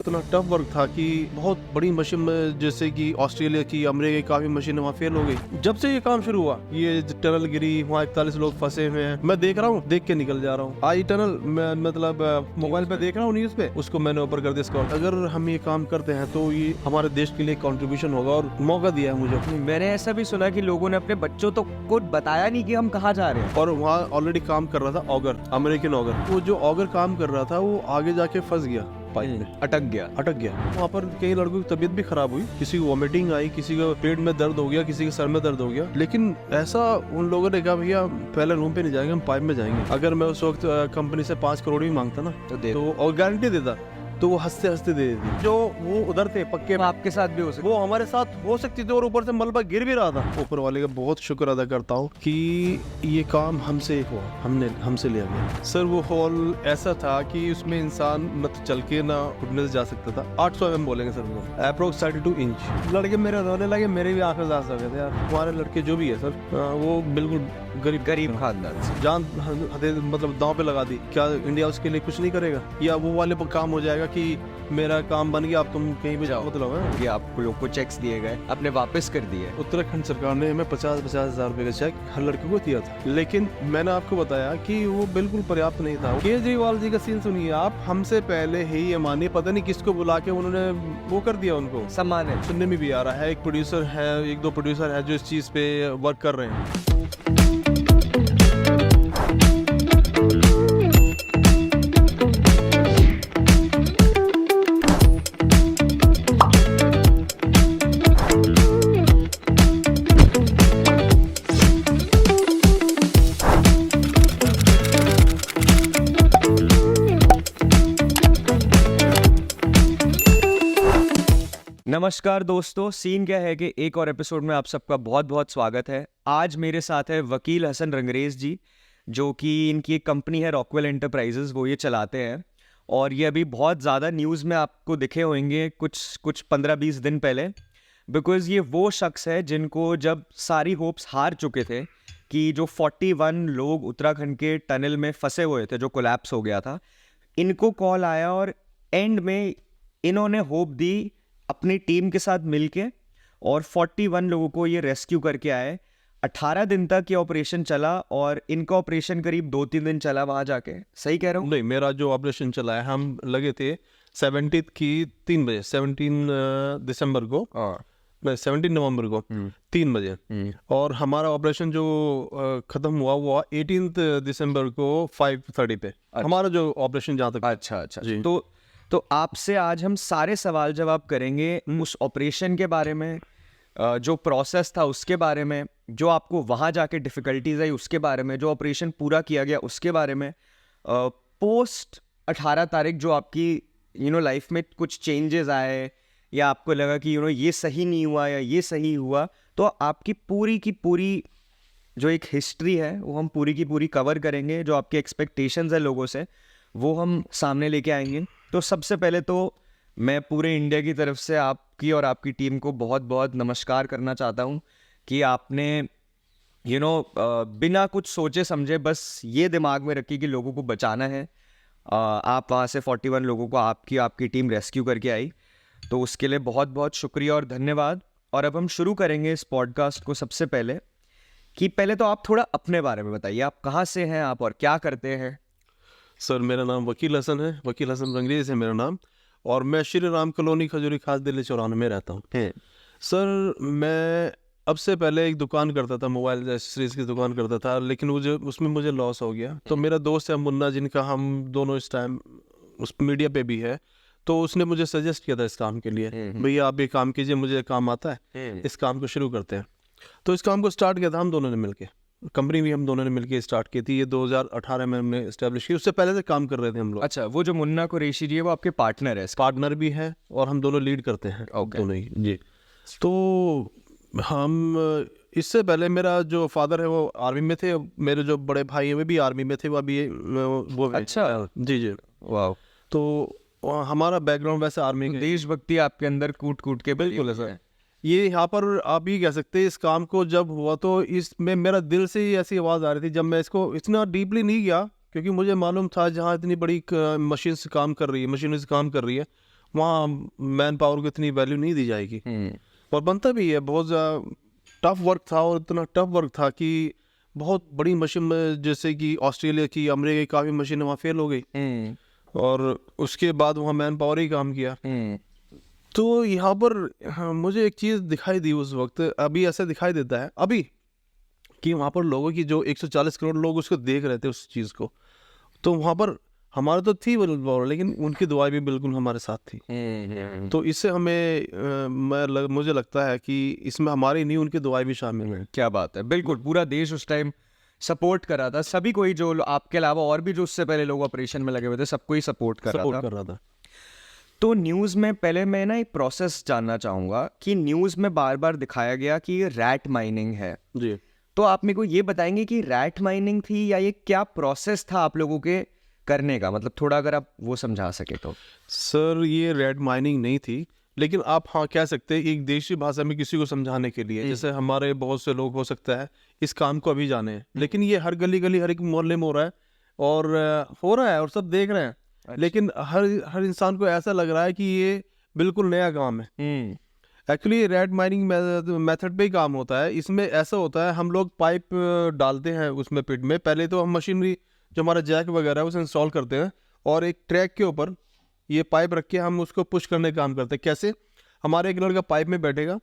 इतना tough work था कि बहुत बड़ी मशीन में, जैसे कि ऑस्ट्रेलिया की, अमेरिका की काफी मशीन वहाँ फेल हो गई। जब से ये काम शुरू हुआ, ये टनल गिरी, वहाँ 41 लोग फंसे हुए हैं। मैं देख रहा हूँ, देख के निकल जा रहा हूँ। आई टनल मैं मतलब मोबाइल पे देख रहा हूँ, न्यूज पे, उसको मैंने ऊपर कर दिया। अगर हम ये काम करते हैं तो ये हमारे देश के लिए कंट्रीब्यूशन होगा और मौका दिया है मुझे। मैंने ऐसा भी सुना कि लोगों ने अपने बच्चों को बताया नहीं कि हम कहाँ जा रहे हैं। और वहाँ ऑलरेडी काम कर रहा था ऑगर, अमेरिकन ऑगर। वो जो ऑगर काम कर रहा था वो आगे जाके फंस गया, पाइप में अटक गया। वहाँ पर कई लड़कों की तबीयत भी खराब हुई, किसी को वॉमिटिंग आई, किसी को पेट में दर्द हो गया, किसी के सर में दर्द हो गया। लेकिन ऐसा उन लोगों ने कहा, भैया पहले रूम पे नहीं जाएंगे, हम पाइप में जाएंगे। अगर मैं उस वक्त कंपनी से 5 करोड़ भी मांगता ना तो और गारंटी देता, तो वो हंसते हंसते दे देती। जो वो उधर थे पक्के, आपके साथ भी हो सकता, वो हमारे साथ हो सकती थी। और ऊपर से मलबा गिर भी रहा था। ऊपर वाले का बहुत शुक्र अदा करता हूँ कि ये काम हमसे हुआ, हमसे लिया गया। सर वो हॉल ऐसा था कि उसमें इंसान न तो चल के ना उठने से जा सकता था। 800 mm बोलेंगे सर, वो अप्रोक्स 32 इंच। लड़के मेरे रोने लगे, मेरे भी आंखें उदास हो गए थे यार। हमारे लड़के जो भी है सर, वो बिल्कुल गरीब खानदान से जान मतलब दांव पे लगा दी। क्या इंडिया उसके लिए कुछ नहीं करेगा, या वो वाले पर काम हो जाएगा कि मेरा काम बन गया, अब तुम कहीं भी जाओ। मतलब है कि आपको लोग को चेक्स दिए गए, आपने वापस कर दिए। उत्तराखंड सरकार ने हमें 50-50 हजार रुपए का चेक हर लड़के को दिया था। लेकिन मैंने आपको बताया कि वो बिल्कुल पर्याप्त नहीं था। केजरीवाल जी का सीन सुनिए आप, हमसे पहले ही ये मानिए, पता नहीं किसको बुला के उन्होंने वो कर दिया, उनको सम्मान है। सुनने में भी आ रहा है, एक प्रोड्यूसर है, 1-2 प्रोड्यूसर है जो इस चीज पे वर्क कर रहे हैं। नमस्कार दोस्तों, सीन क्या है कि एक और एपिसोड में आप सबका बहुत बहुत स्वागत है। आज मेरे साथ है वकील हसन रंगरेज जी, जो कि इनकी एक कंपनी है रॉकवेल एंटरप्राइजेज, वो ये चलाते हैं। और ये अभी बहुत ज़्यादा न्यूज़ में आपको दिखे होंगे कुछ 15-20 दिन पहले, बिकॉज़ ये वो शख्स है जिनको जब सारी होप्स हार चुके थे कि जो 41 लोग उत्तराखंड के टनल में फंसे हुए थे, जो कोलैप्स हो गया था, इनको कॉल आया और एंड में इन्होंने होप दी अपनी टीम के साथ मिलके, और 41 लोगों को ये रेस्क्यू करके आए। 18 दिन तक ये ऑपरेशन चला और इनका ऑपरेशन करीब 2-3 दिन चला वहां जाके। सही कह रहा हूँ? नहीं, मेरा जो ऑपरेशन चला है, हम लगे थे 17 की 3 बजे, 17 दिसंबर को, 17 नवंबर को 3 बजे। और हमारा ऑपरेशन जो खत्म हुआ 18 दिसंबर को 5:30 पे। हमारा जो ऑपरेशन जहाँ तक। अच्छा। तो आपसे आज हम सारे सवाल जवाब करेंगे उस ऑपरेशन के बारे में, जो प्रोसेस था उसके बारे में, जो आपको वहाँ जाके डिफ़िकल्टीज आई उसके बारे में, जो ऑपरेशन पूरा किया गया उसके बारे में, पोस्ट 18 तारीख जो आपकी लाइफ में कुछ चेंजेस आए, या आपको लगा कि ये सही नहीं हुआ या ये सही हुआ, तो आपकी पूरी की पूरी जो एक हिस्ट्री है वो हम पूरी की पूरी कवर करेंगे। जो आपके एक्सपेक्टेशंस है लोगों से, वो हम सामने लेके आएंगे। तो सबसे पहले तो मैं पूरे इंडिया की तरफ से आपकी और आपकी टीम को बहुत बहुत नमस्कार करना चाहता हूँ कि आपने बिना कुछ सोचे समझे बस ये दिमाग में रखी कि लोगों को बचाना है। आप वहाँ से 41 लोगों को आपकी टीम रेस्क्यू करके आई, तो उसके लिए बहुत बहुत शुक्रिया और धन्यवाद। और अब हम शुरू करेंगे इस पॉडकास्ट को। सबसे पहले तो आप थोड़ा अपने बारे में बताइए, आप कहाँ से हैं आप और क्या करते हैं? सर मेरा नाम वकील हसन है, वकील हसन रंगरेज है मेरा नाम, और मैं श्री राम कॉलोनी, खजूरी खास, दिल्ली 94 में रहता हूँ। सर मैं अब से पहले एक दुकान करता था, मोबाइल एक्सेसरीज की दुकान करता था, लेकिन उसमें मुझे लॉस हो गया। तो मेरा दोस्त है मुन्ना, जिनका हम दोनों इस टाइम उस मीडिया पे भी है, तो उसने मुझे सजेस्ट किया था इस काम के लिए, भैया आप ये काम कीजिए, मुझे काम आता है, इस काम को शुरू करते हैं। तो इस काम को स्टार्ट किया था हम दोनों ने मिलके। कंपनी भी हम दोनों ने मिलकर स्टार्ट की थी, ये 2018 में हमने एस्टेब्लिश की। उससे पहले से काम कर रहे थे हम लोग। अच्छा, वो जो मुन्ना कुरैशी जी है वो आपके पार्टनर है? पार्टनर भी है और हम दोनों लीड करते हैं। दोनों ही जी। तो हम इससे पहले, मेरा जो फादर है वो आर्मी में थे, मेरे जो बड़े भाई हैं वे भी आर्मी में थे, वो अभी वो। अच्छा जी। वाह। तो हमारा बैकग्राउंड वैसे आर्मी का। देशभक्ति आपके अंदर कूट कूट के बिल्कुल है सर। ये यहाँ पर आप ही कह सकते हैं, इस काम को जब हुआ तो इसमें मेरा दिल से ही ऐसी आवाज़ आ रही थी। जब मैं इसको इतना डीपली नहीं गया, क्योंकि मुझे मालूम था जहाँ इतनी बड़ी मशीन से काम कर रही है, वहाँ मैन पावर को इतनी वैल्यू नहीं दी जाएगी, और बनता भी है। बहुत टफ वर्क था, और इतना टफ वर्क था कि बहुत बड़ी मशीन, जैसे कि ऑस्ट्रेलिया की, अमेरिका की काफ़ी मशीनें वहाँ फेल हो गई, और उसके बाद वहाँ मैन पावर ही काम किया। तो यहाँ पर मुझे एक चीज़ दिखाई दी उस वक्त, अभी ऐसे दिखाई देता है अभी, कि वहाँ पर लोगों की जो 140 करोड़ लोग उसको देख रहे थे उस चीज़ को, तो वहाँ पर हमारा तो थी वो, लेकिन उनकी दुआएं भी बिल्कुल हमारे साथ थी। तो इससे हमें मुझे लगता है कि इसमें हमारी नहीं, उनकी दुआएं भी शामिल हैं। क्या बात है, बिल्कुल पूरा देश उस टाइम सपोर्ट कर रहा था, सभी कोई जो आपके अलावा और भी जो उससे पहले लोग ऑपरेशन में लगे हुए थे, सबको ही सपोर्ट कर रहा था। तो न्यूज़ में पहले मैं ना एक प्रोसेस जानना चाहूँगा कि न्यूज़ में बार बार दिखाया गया कि ये रैट माइनिंग है जी। तो आप मेरे को ये बताएंगे कि रैट माइनिंग थी या ये क्या प्रोसेस था आप लोगों के करने का, मतलब थोड़ा अगर आप वो समझा सके तो। सर ये रैट माइनिंग नहीं थी, लेकिन आप हाँ कह सकते हैं एक देशी भाषा में किसी को समझाने के लिए, जैसे हमारे बहुत से लोग हो सकता है इस काम को अभी जाने हैं, लेकिन ये हर गली गली हर एक मोहल्ले में हो रहा है, और हो रहा है और सब देख रहे हैं। लेकिन हर इंसान को ऐसा लग रहा है कि ये बिल्कुल नया काम है। एक्चुअली रैट माइनिंग मेथड पे ही काम होता है। इसमें ऐसा होता है, हम लोग पाइप डालते हैं उसमें पिट में, पहले तो हम मशीनरी जो हमारा जैक वगैरह है उसे इंस्टॉल करते हैं, और एक ट्रैक के ऊपर ये पाइप रख के हम उसको पुश करने का काम करते हैं। कैसे? हमारे एक लड़का पाइप में बैठेगा,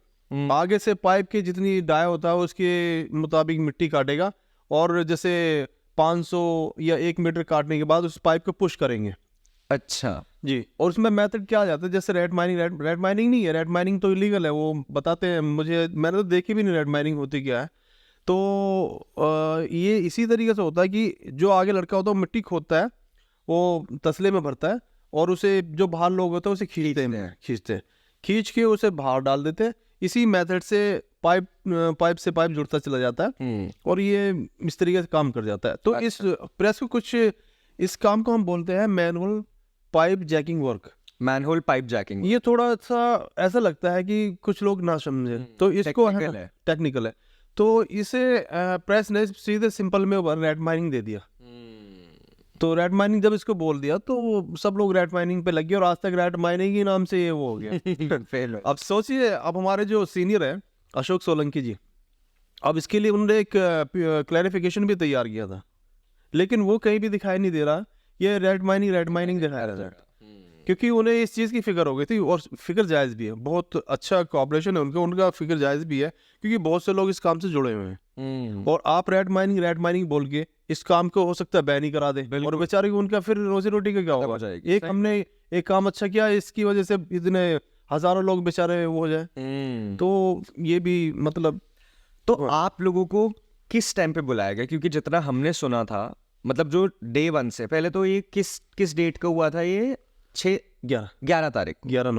आगे से पाइप की जितनी डाय होता है उसके मुताबिक मिट्टी काटेगा, और जैसे 500 या 1 मीटर काटने के बाद उस पाइप को पुश करेंगे। अच्छा जी। और उसमें मेथड क्या आ जाता है, जैसे रैट माइनिंग नहीं है, रैट माइनिंग तो इलीगल है, वो बताते हैं मुझे, मैंने तो देखी भी नहीं रैट माइनिंग होती क्या है। तो ये इसी तरीके से होता है कि जो आगे लड़का होता है वो मिट्टी खोदता है, वो तसले में भरता है, और उसे जो बाहर लोग होते हैं उसे खींच के उसे बाहर डाल देते हैं। इसी मेथड से पाइप से पाइप जुड़ता चला जाता है, और ये इस तरीके से काम कर जाता है। तो इस प्रेस को इस काम को हम बोलते हैं manual pipe jacking work. Manhole pipe jacking, ये थोड़ा सा ऐसा लगता है कि कुछ लोग ना समझे, तो इसको टेक्निकल है। तो इसे प्रेस ने सीधे सिंपल में रैट माइनिंग दे दिया। तो रैट माइनिंग जब इसको बोल दिया तो सब लोग रैट माइनिंग पे लग गए, और आज तक रैट माइनिंग ही नाम से ये वो हो गया। अब सोचिए, अब हमारे जो सीनियर है अशोक सोलंकी जी, अब इसके लिए उन्होंने एक क्लैरिफिकेशन भी तैयार किया था, लेकिन वो कहीं भी दिखाई नहीं दे रहा, ये रैट माइनिंग दिखाया रहा है, क्योंकि उन्हें इस चीज़ की फिक्र हो गई थी, और फिक्र जायज़ भी है, बहुत अच्छा कोऑपरेशन है उनका फिक्र जायज़ भी है, क्योंकि बहुत से लोग इस काम से जुड़े हुए हैं। और आप रैट माइनिंग बोल के इस काम को हो सकता है बैन ही करा दे, और बेचारे को उनका फिर रोजी रोटी का क्या होगा। एक हमने एक काम अच्छा किया, इसकी वजह से इतने हजारों लोग बेचारे वो हो जाए, तो ये भी मतलब। तो आप लोगों को किस टाइम पे बुलाया गया, क्योंकि जितना हमने सुना था, मतलब जो डे 1 से पहले, तो ये किस डेट का हुआ था, ये 11 तारीख, 11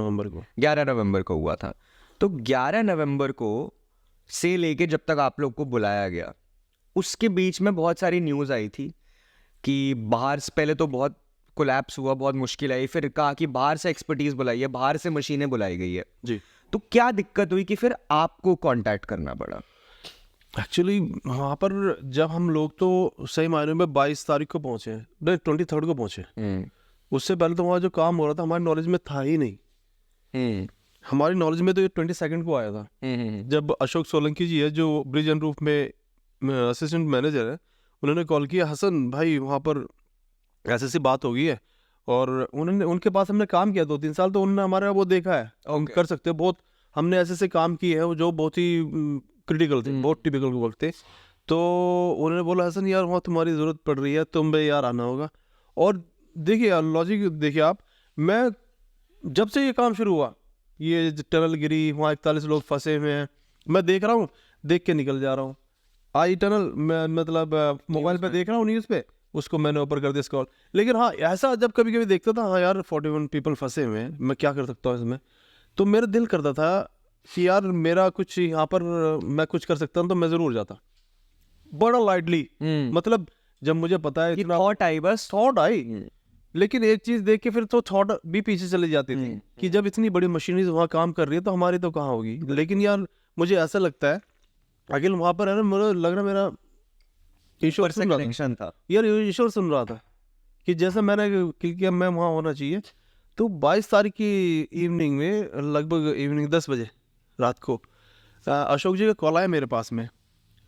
नवंबर को हुआ था। तो 11 नवंबर को से लेके जब तक आप लोग को बुलाया गया, उसके बीच में बहुत सारी न्यूज़ आई थी कि बाहर से पहले तो बहुत कोलैप्स हुआ, बहुत मुश्किल आई, फिर कहा कि बाहर से एक्सपर्टीज बुलाई है, बाहर से मशीनें बुलाई गई है जी। तो क्या दिक्कत हुई कि फिर आपको कांटेक्ट करना पड़ा? एक्चुअली वहाँ पर जब हम लोग तो सही मायने में 22 तारीख को पहुँचे, 23 को पहुँचे। उससे पहले तो वहाँ जो काम हो रहा था हमारी नॉलेज में था ही नहीं। हमारी नॉलेज में तो ये 22 को आया था, जब अशोक सोलंकी जी है जो ब्रिज एंड रूफ में असिस्टेंट मैनेजर है, उन्होंने कॉल किया, हसन भाई वहाँ पर ऐसी बात हो गई है, और उनके पास हमने काम किया 2-3 साल, तो उन्होंने हमारा वो देखा है, हम कर सकते हैं बहुत, हमने ऐसे काम किए हैं जो बहुत ही क्रिटिकल थे, बहुत टिपिकल वक्त थे। तो उन्होंने बोला, हसन यार वहाँ तुम्हारी ज़रूरत पड़ रही है, तुम भी यार आना होगा। और देखिए यार लॉजिक देखिए आप, मैं जब से ये काम शुरू हुआ, ये टनल गिरी, वहाँ 41 लोग फंसे हुए हैं, मैं देख रहा हूँ, देख के निकल जा रहा हूँ। आई टनल मैं मतलब मोबाइल पे देख रहा हूँ न्यूज़ पे, उसको मैंने ऊपर कर दिया स्क्रॉल। लेकिन हाँ ऐसा जब कभी कभी देखता था, हाँ यार 41 पीपल फंसे हुए हैं, मैं क्या कर सकता हूँ इसमें, तो मेरा दिल करता था कि यार मेरा कुछ यहाँ पर मैं कुछ कर सकता हूँ तो मैं ज़रूर जाता, बड़ा लाइटली। मतलब जब मुझे पता है इतना थॉट आई, लेकिन एक चीज़ देख के फिर तो थॉट भी पीछे चली जाती थी कि जब इतनी बड़ी मशीनरी वहाँ काम कर रही है तो हमारी तो कहाँ होगी। लेकिन यार मुझे ऐसा लगता है अगिल वहाँ पर है ना, मुझे लग रहा मेरा ईश्वर सुन रहा था यार, ईश्वर सुन रहा था कि जैसा मैंने किया मैं वहाँ होना चाहिए। तो 22 तारीख की इवनिंग में, लगभग इवनिंग 10 बजे रात को, अशोक जी का कॉल आया मेरे पास में।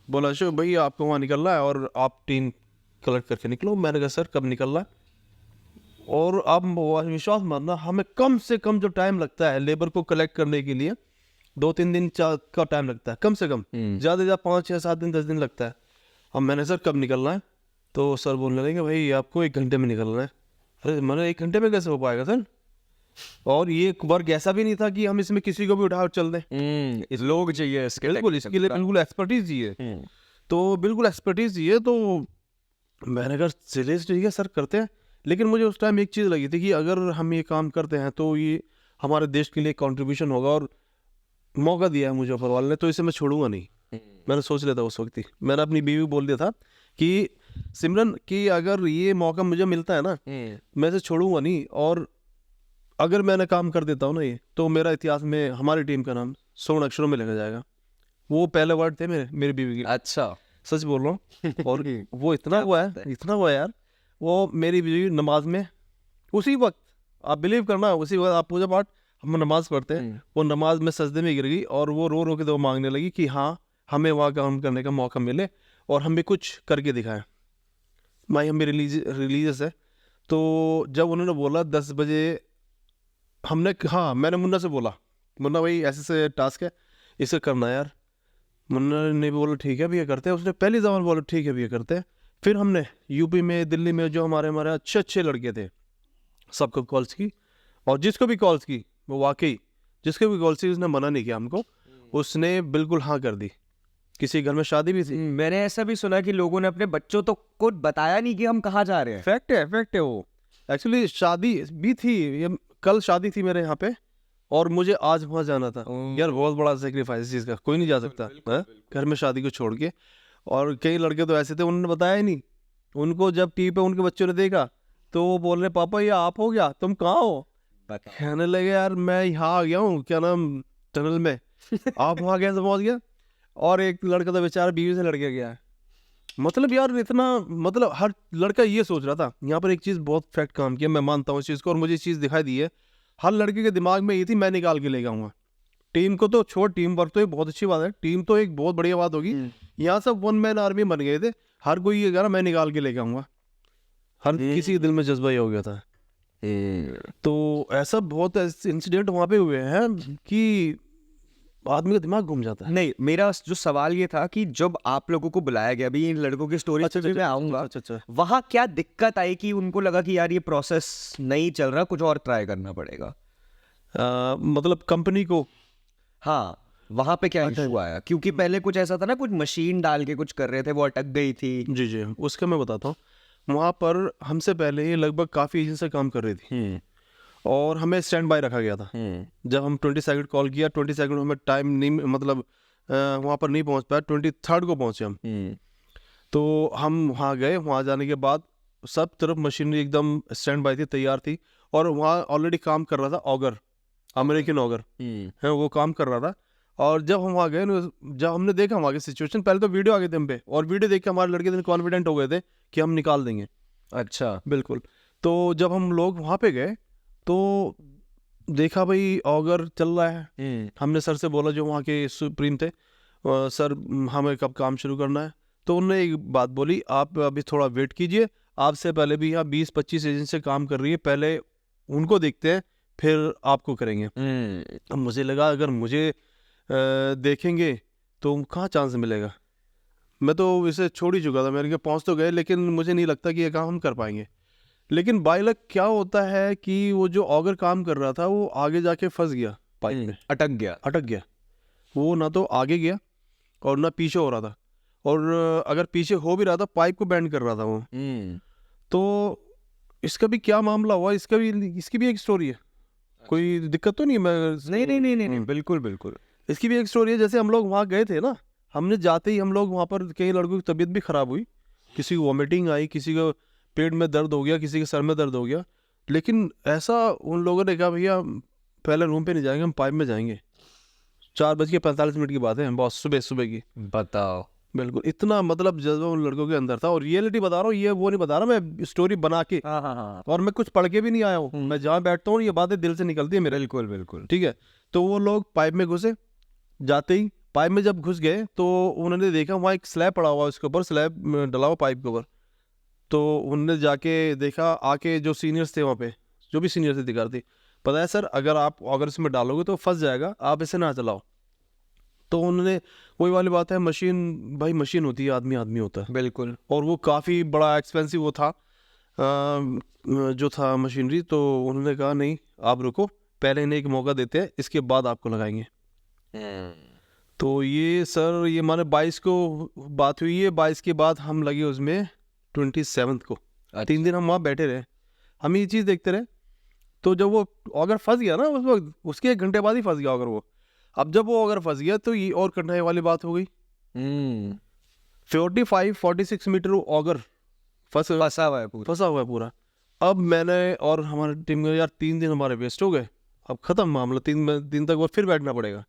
बोला अशोक भाई आपको वहाँ निकलना है और आप टीम कलेक्ट करके निकलो। मैंने कहा सर कब निकलना है? और आप विश्वास मानना, हमें कम से कम जो टाइम लगता है लेबर को कलेक्ट करने के लिए 2-3 दिन का टाइम लगता है कम से कम, ज़्यादा से ज़्यादा 5-6-7 दिन 10 दिन लगता है। अब मैंने सर कब निकलना है? तो सर बोलने लगे भाई आपको 1 घंटे में निकलना है। अरे मैंने 1 घंटे में कैसे हो पाएगा सर? और ये वर्क ऐसा भी नहीं था कि हम इसमें किसी को भी उठा चल दें। लोग चाहिए इसके, बिल्कुल इसके लिए बिल्कुल एक्सपर्टीज चाहिए। तो बिल्कुल एक्सपर्टीज चाहिए। तो मैंने कहा चलिए ठीक है सर करते हैं। लेकिन मुझे उस टाइम एक चीज़ लगी थी कि अगर हम ये काम करते हैं तो ये हमारे देश के लिए कंट्रीब्यूशन होगा, और मौका दिया है मुझे ऊपर वाले ने, तो इसे मैं छोड़ूंगा नहीं। मैंने सोच लिया था उस वक्त ही, मैंने अपनी बीवी को बोल दिया था कि सिमरन कि अगर ये मौका मुझे मिलता है ना, मैं इसे छोड़ूंगा नहीं, और अगर मैंने काम कर देता हूँ ना ये, तो मेरा इतिहास में हमारी टीम का नाम स्वर्ण अक्षरों में लिखा जाएगा। वो पहले वर्ड थे मेरी बीवी के। अच्छा, सच बोल रहा हूँ। और वो इतना हुआ है यार, वो मेरी बीवी नमाज में उसी वक्त, आप बिलीव करना, उसी वक्त आप पूजा पाठ हम नमाज पढ़ते हैं, वो नमाज में सजदे में गिर गई और वो रो रो के तो मांगने लगी कि हाँ हमें वहाँ काम करने का मौका मिले और हम भी कुछ करके दिखाएं। माई हम भी रिलीजियस है। तो जब उन्होंने बोला 10 बजे, मैंने मुन्ना से बोला, मुन्ना भाई ऐसे से टास्क है, इसे करना है यार। मुन्ना ने बोला ठीक है भैया करते हैं। उसने पहली जबान बोला ठीक है भैया करते हैं। फिर हमने यूपी में, दिल्ली में जो हमारे अच्छे लड़के थे सबको कॉल्स की, और जिसको भी कॉल्स की वो वाकई जिसको भी कॉल्स की उसने मना नहीं किया हमको, उसने बिल्कुल हाँ कर दी। किसी घर में शादी भी थी। मैंने ऐसा भी सुना कि लोगों ने अपने बच्चों तो को बताया नहीं कि हम कहाँ जा रहे हैं। फैक्ट है वो। एक्चुअली शादी भी थी, ये कल शादी थी मेरे यहाँ पे, और मुझे आज वहाँ जाना था। यार बहुत बड़ा सेक्रीफाइस चीज़ का, कोई नहीं जा सकता घर में शादी को छोड़ के। और कई लड़के तो ऐसे थे उन्होंने बताया ही नहीं। उनको जब टीवी पे उनके बच्चों ने देखा तो वो बोल रहे पापा ये आप हो गया, तुम कहाँ हो? कहने लगे यार मैं यहाँ आ गया हूँ, क्या नाम, टनल में। आप वहाँ कैसे पहुँच गया? और एक लड़का तो बेचारा बीवी से लड़के गया है। मतलब यार इतना, मतलब हर लड़का ये सोच रहा था। यहाँ पर एक चीज़ बहुत फैक्ट काम किया, मैं मानता हूँ इस चीज़ को, और मुझे इस चीज़ दिखाई दी है। हर लड़के के दिमाग में ये थी मैं निकाल के ले जाऊँगा। टीम को तो छोड़, टीम वर्क तो एक बहुत अच्छी बात है, टीम तो एक बहुत बढ़िया बात होगी। यहाँ सब वन मैन आर्मी बन गए थे, हर कोई ये कह रहा मैं निकाल के लेके आऊँगा। हर किसी के दिल में जज्बा ये हो गया था। तो ऐसा बहुत इंसिडेंट वहाँ पे हुए हैं कि आदमी का दिमाग घूम जाता है। नहीं, मेरा जो सवाल ये था कि जब आप लोगों को बुलाया गया, अभी इन लड़कों की स्टोरी मैं आऊंगा, अच्छा। वहाँ क्या दिक्कत आई कि उनको लगा कि यार ये प्रोसेस नहीं चल रहा, कुछ और ट्राई करना पड़ेगा? मतलब कंपनी को, हाँ, वहाँ पे क्या इशू आया? क्योंकि पहले कुछ ऐसा था ना, कुछ मशीन डाल के कुछ कर रहे थे, वो अटक गई थी। जी उसका मैं बताता हूँ। वहाँ पर हमसे पहले ये लगभग काफ़ी एजेंसी से काम कर रही थी, और हमें स्टैंड बाय रखा गया था। जब हम 22 सेकंड कॉल किया, 22 सेकंड हमें टाइम नहीं, मतलब वहाँ पर नहीं पहुँच पाया, 23rd को पहुँचे हम। तो हम वहाँ गए, वहाँ जाने के बाद सब तरफ मशीनरी एकदम स्टैंड बाय थी, तैयार थी, और वहाँ ऑलरेडी काम कर रहा था ऑगर, अमेरिकन ऑगर है, वो काम कर रहा था। और जब हम वहाँ गए, जब हमने देखा वहाँ की सिचुएशन, पहले तो वीडियो आ गए थे हम पे, और वीडियो देख के हमारे लड़के इतने कॉन्फिडेंट हो गए थे कि हम निकाल देंगे। अच्छा, बिल्कुल। तो जब हम लोग वहाँ पे गए तो देखा भाई ऑगर चल रहा है। हमने सर से बोला, जो वहाँ के सुप्रीम थे, सर हमें कब काम शुरू करना है? तो उन्होंने एक बात बोली, आप अभी थोड़ा वेट कीजिए, आपसे पहले भी यहाँ 20-25 एजेंसी काम कर रही है, पहले उनको देखते हैं फिर आपको करेंगे। अब मुझे लगा अगर मुझे देखेंगे तो कहाँ चांस मिलेगा। मैं तो इसे छोड़ ही चुका था, मेरे के पहुँच तो गए, लेकिन मुझे नहीं लगता कि ये काम हम कर पाएंगे। लेकिन बाय लक क्या होता है कि वो जो ऑगर काम कर रहा था वो आगे जाके फंस गया पाइप में, अटक गया। वो ना तो आगे गया और ना पीछे हो रहा था, और अगर पीछे हो भी रहा था पाइप को बेंड कर रहा था वो। तो इसका भी क्या मामला हुआ, इसकी भी एक स्टोरी है। कोई दिक्कत तो नहीं है? मैं नहीं, बिल्कुल। इसकी भी एक स्टोरी है। जैसे हम लोग वहाँ गए थे ना, हमने जाते ही हम लोग वहाँ पर कई लड़कों की तबीयत भी ख़राब हुई, किसी को वॉमिटिंग आई, किसी को पेट में दर्द हो गया, किसी के सर में दर्द हो गया। लेकिन ऐसा उन लोगों ने कहा भैया पहले रूम पे नहीं जाएंगे, हम पाइप में जाएंगे। 4:45 की बात है, बहुत सुबह की। बताओ। बिल्कुल इतना मतलब जज्बा उन लड़कों के अंदर था, और रियलिटी बता रहा हूँ, ये वो नहीं बता रहा मैं स्टोरी बना के, हाँ हाँ हाँ, और मैं कुछ पढ़ के भी नहीं आया हूँ, मैं जहाँ बैठता हूँ ये बातें दिल से निकलती है मेरे। बिल्कुल बिल्कुल। ठीक है, तो वो लोग पाइप में घुसे, जाते ही पाइप में जब घुस गए तो उन्होंने देखा वहाँ एक स्लैब पड़ा हुआ, उसके ऊपर स्लैब डला हुआ पाइप के ऊपर। तो उन्होंने जाके देखा, आके जो सीनियर्स थे वहाँ पे, जो भी सीनियर थे दिखा थी, पता है सर अगर इसमें डालोगे तो फंस जाएगा, आप इसे ना चलाओ। तो उन्होंने, वही वाली बात है, मशीन भाई मशीन होती है, आदमी आदमी होता है, बिल्कुल। और वो काफ़ी बड़ा एक्सपेंसिव वो था जो था मशीनरी। तो उन्होंने कहा नहीं आप रुको, पहले इन्हें एक मौका देते हैं, इसके बाद आपको लगाएंगे। तो ये सर ये माने 22 को बात हुई है, 22 के बाद हम लगे उसमें 27 को। 3 दिन हम वहाँ बैठे रहे, हम ये चीज़ देखते रहे। तो जब वो अगर फंस गया ना उस वक्त, उसके 1 घंटे बाद ही फंस गया अगर वो, अब जब वो अगर फंस गया तो ये और कठिनाई वाली बात हो गई। 45-46 मीटर ऑगर फंसा हुआ है पूरा। फंसा हुआ है पूरा। अब मैंने और हमारी टीम में यार 3 दिन हमारे वेस्ट हो गए, अब खत्म मामला, 3 दिन तक वो फिर बैठना पड़ेगा।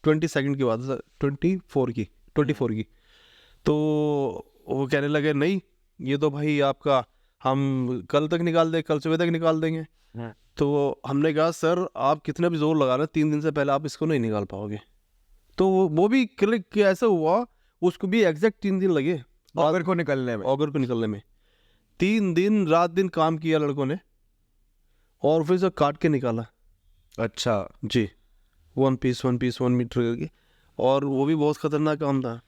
20 सेकंड की बात है, 24 की। तो वो कहने लगे नहीं ये तो भाई आपका हम कल तक निकाल दें, कल सुबह तक निकाल देंगे। तो हमने कहा सर आप कितना भी जोर लगा रहे, 3 दिन से पहले आप इसको नहीं निकाल पाओगे। तो वो भी क्लिक ऐसा हुआ, उसको भी एग्जैक्ट 3 दिन लगे ऑगर को निकलने में। ऑगर को निकलने में 3 दिन रात दिन काम किया लड़कों ने, और फिर से काट के निकाला। अच्छा जी, 1 पीस 1 मीटर करके, और वो भी बहुत खतरनाक काम था।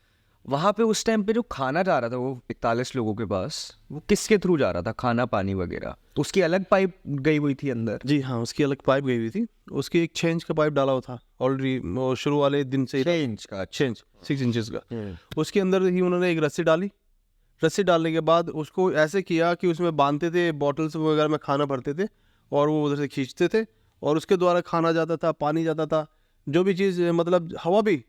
वहाँ पे उस टाइम पे जो खाना जा रहा था वो 41 लोगों के पास, वो किसके थ्रू जा रहा था, खाना पानी वगैरह? उसकी अलग पाइप गई हुई थी अंदर? जी हाँ, उसकी अलग पाइप गई हुई थी, उसकी एक 6 इंच का पाइप डाला हुआ था ऑलरेडी, शुरू वाले दिन से ही 6 इंच का? 6 इंचेस का। उसके अंदर ही उन्होंने एक रस्सी डाली, रस्सी डालने के बाद उसको ऐसे किया कि उसमें बांधते थे, बॉटल्स वगैरह में खाना भरते थे, और वो उधर से खींचते थे, और उसके द्वारा खाना जाता था, पानी जाता था, जो भी चीज़, मतलब हवा भी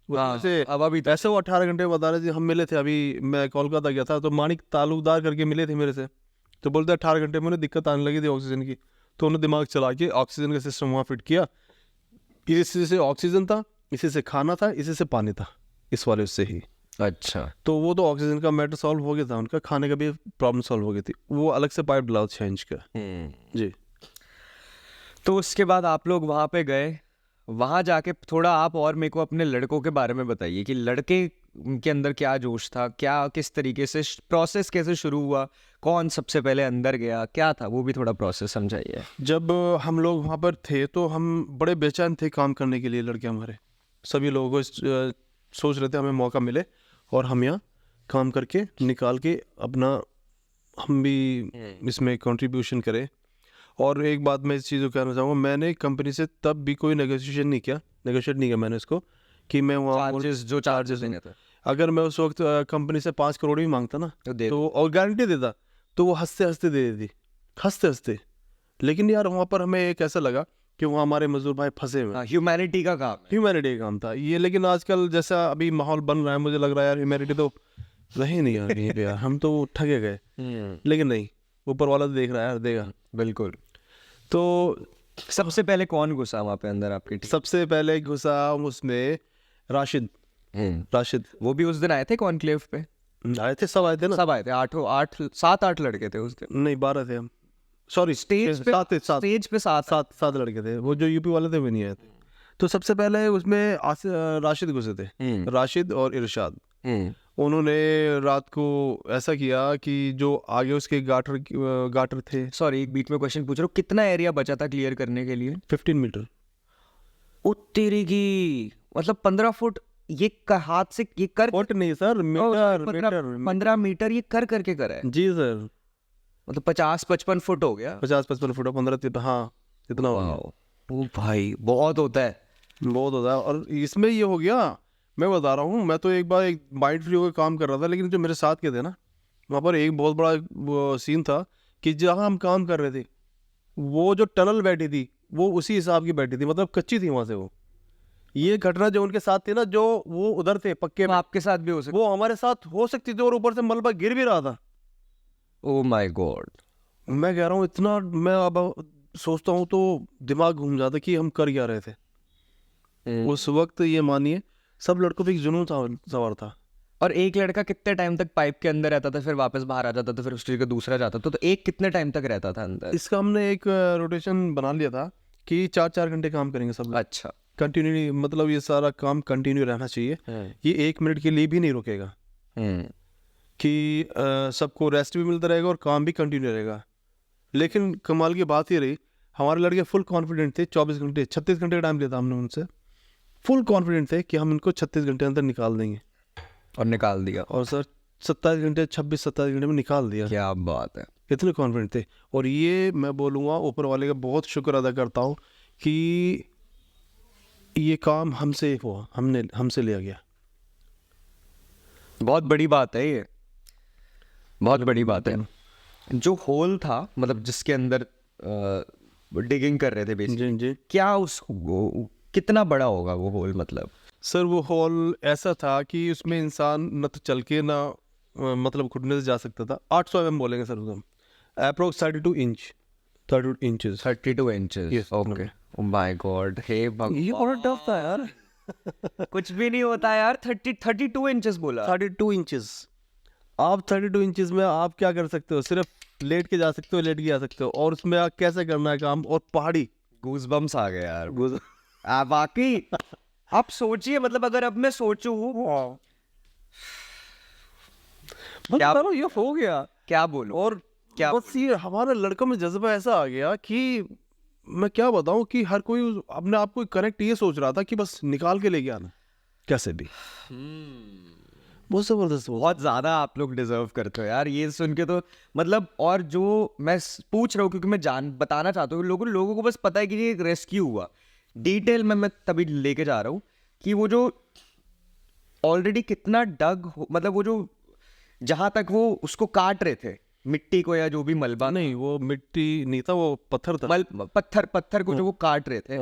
हाँ, हवा भी। ऐसे वो 18 घंटे बता रहे थे। हम मिले थे, अभी मैं कोलकाता गया था, तो मानिक तालुकदार करके मिले थे मेरे से, तो बोलते 18 घंटे में उन्हें दिक्कत आने लगी थी ऑक्सीजन की। तो उन्होंने दिमाग चला के ऑक्सीजन का सिस्टम वहाँ फिट किया, इसी से ऑक्सीजन था, इसी से खाना था, इसी से पानी था, इस वाले उससे ही। अच्छा। तो वो तो ऑक्सीजन का मैटर सॉल्व हो गया था, उनका खाने का भी प्रॉब्लम सॉल्व हो गई थी। वो अलग से पाइप डला 6 इंच का। जी। तो उसके बाद आप लोग वहाँ पे गए, वहाँ जाके थोड़ा आप और मेरे को अपने लड़कों के बारे में बताइए कि लड़के के अंदर क्या जोश था, क्या किस तरीके से प्रोसेस कैसे शुरू हुआ, कौन सबसे पहले अंदर गया, क्या था वो भी थोड़ा प्रोसेस समझाइए। जब हम लोग वहाँ पर थे तो हम बड़े बेचैन थे काम करने के लिए, लड़के हमारे सभी लोगों को सोच रहे थे हमें मौका मिले और हम यहाँ काम करके निकाल के अपना हम भी इसमें कंट्रीब्यूशन करें। और एक बात मैं इस चीज़ को कहना चाहूँगा, मैंने कंपनी से तब भी कोई नेगोशिएट नहीं किया मैंने इसको कि मैं वहाँ जो चार्जेस देने थे, अगर मैं उस वक्त कंपनी से 5 करोड़ भी मांगता ना तो और गारंटी देता, तो वो हंसते हंसते दे देती, हंसते हंसते। लेकिन यार वहाँ पर हमें एक ऐसा लगा कि वहाँ हमारे मजदूर भाई फंसे हुए, ह्यूमैनिटी का काम है। ह्यूमैनिटी का काम था ये। लेकिन आजकल जैसा अभी माहौल बन रहा है, मुझे लग रहा है यार ह्यूमैनिटी तो रही नहीं यार कहीं पे यार, हम तो ठगे गए। लेकिन नहीं, ऊपर वाला तो देख रहा है यार, देगा। बिल्कुल। तो सबसे पहले कौन घुसा वहाँ पे अंदर आपकी टीम? सबसे पहले घुसा उसमें राशिद। वो भी उस दिन आए थे कॉन्क्लेव पे? आए थे, सब आए थे ना, सब आए थे, 7-8 लड़के थे उस दिन। नहीं 12 थे हम, सॉरी स्टेज पे 7 लड़के थे, वो जो यूपी वाले थे वो नहीं आए थे। तो सबसे पहले उसमें राशिद घुसे थे, राशिद और इरशाद। उन्होंने रात को ऐसा किया कि जो आगे उसके गाटर थे। सॉरी, एक बीच में क्वेश्चन पूछ रहा हूँ, कितना एरिया बचा था क्लियर करने के लिए? 15 मीटर। उत्तरी की मतलब 15 फुट, ये हाथ से ये कर फुट नहीं सर, मीटर 15 मीटर ये कर करके करा है जी सर। मतलब 50-55 फुट हो गया। 50-55 फुट, 15 हाँ इतना हो गया। ओ भाई बहुत होता है, बहुत होता है। और इसमें ये हो गया, मैं बता रहा हूँ, मैं तो एक बार एक माइंड फ्री होकर काम कर रहा था, लेकिन जो मेरे साथ के थे ना, वहाँ पर एक बहुत बड़ा सीन था कि जहाँ हम काम कर रहे थे वो जो टनल बैठी थी वो उसी हिसाब की बैठी थी, मतलब कच्ची थी वहाँ से। वो ये घटना जो उनके साथ थी ना, जो वो उधर थे पक्के में, आपके साथ भी हो सकता, वो हमारे साथ हो सकती थी, और ऊपर से मलबा गिर भी रहा था। Oh my God. मैं कह रहा हूँ इतना, मैं अब सोचता हूँ तो दिमाग घूम जाता कि हम कर क्या रहे थे उस वक्त। ये मानिए सब लड़कों पे एक जुनून सवार था और एक लड़का कितने टाइम तक पाइप के अंदर रहता था, फिर वापस बाहर आ जाता था, फिर उस चीज का दूसरा जाता था, तो एक कितने टाइम तक रहता था अंदर? इसका हमने एक रोटेशन बना लिया था कि 4-4 घंटे काम करेंगे सब लोग अच्छा। कंटिन्यू, मतलब ये सारा काम कंटिन्यू रहना चाहिए, ये 1 मिनट के लिए भी नहीं रुकेगा कि सबको रेस्ट भी मिलता रहेगा और काम भी कंटिन्यू रहेगा। लेकिन कमाल की बात ये रही, हमारे लड़के फुल कॉन्फिडेंट थे, 24 घंटे 36 घंटे का टाइम लिया था हमने उनसे, फुल कॉन्फिडेंट थे कि हम इनको 36 घंटे अंदर निकाल देंगे, और निकाल दिया। और सर 27 घंटे 26-27 घंटे में निकाल दिया। क्या बात है। इतने कॉन्फिडेंट थे, और ये मैं बोलूँगा ऊपर वाले का बहुत शुक्र अदा करता हूँ कि ये काम हमसे हुआ, हमसे लिया गया। बहुत बड़ी बात है ये, बहुत बड़ी बात है। जो होल था, मतलब जिसके अंदर डिगिंग कर रहे थे बेसिकली, जी जी क्या कितना बड़ा होगा वो होल? मतलब सर वो हॉल ऐसा था कि उसमें इंसान न तो चल के ना मतलब घुटने से जा सकता था। 800 mm बोलेंगे सर उसको, approx 32 inch 32 inches 32 inches. Yes, okay, oh my god, हे ये भगवान। बड़ा टफ था यार। कुछ भी नहीं होता यार। 32 इंचेस बोला। 32 इंचेस, आप 32 इंचेस में आप क्या कर सकते हो? सिर्फ लेट के जा सकते हो, लेट के जा सकते हो, और उसमें आप कैसे करना है काम, और पहाड़ी गूज बम्स आ गए यार। वाकई आप सोचिए, मतलब अगर अब मैं सोचूं, क्या ये हो गया, क्या बोलूं, और क्या बस ये हमारे लड़कों में जज्बा ऐसा आ गया कि मैं क्या बताऊं कि हर कोई अपने आप को करेक्ट ये सोच रहा था कि बस निकाल के लेके आना कैसे भी। बहुत जबरदस्त, बहुत ज्यादा आप लोग डिजर्व करते हो यार, ये सुन के तो मतलब। और जो मैं पूछ रहा हूँ क्योंकि मैं बताना चाहता हूँ, लोगों को बस पता है कि ये एक रेस्क्यू हुआ। डिटेल में मैं तभी लेके जा रहा हूँ कि वो जो ऑलरेडी कितना मतलब वो जो जहां तक वो उसको काट रहे थे, मिट्टी को या जो भी मलबा, नहीं वो मिट्टी नहीं था, वो पत्थर था। पत्थर को जो वो काट रहे थे,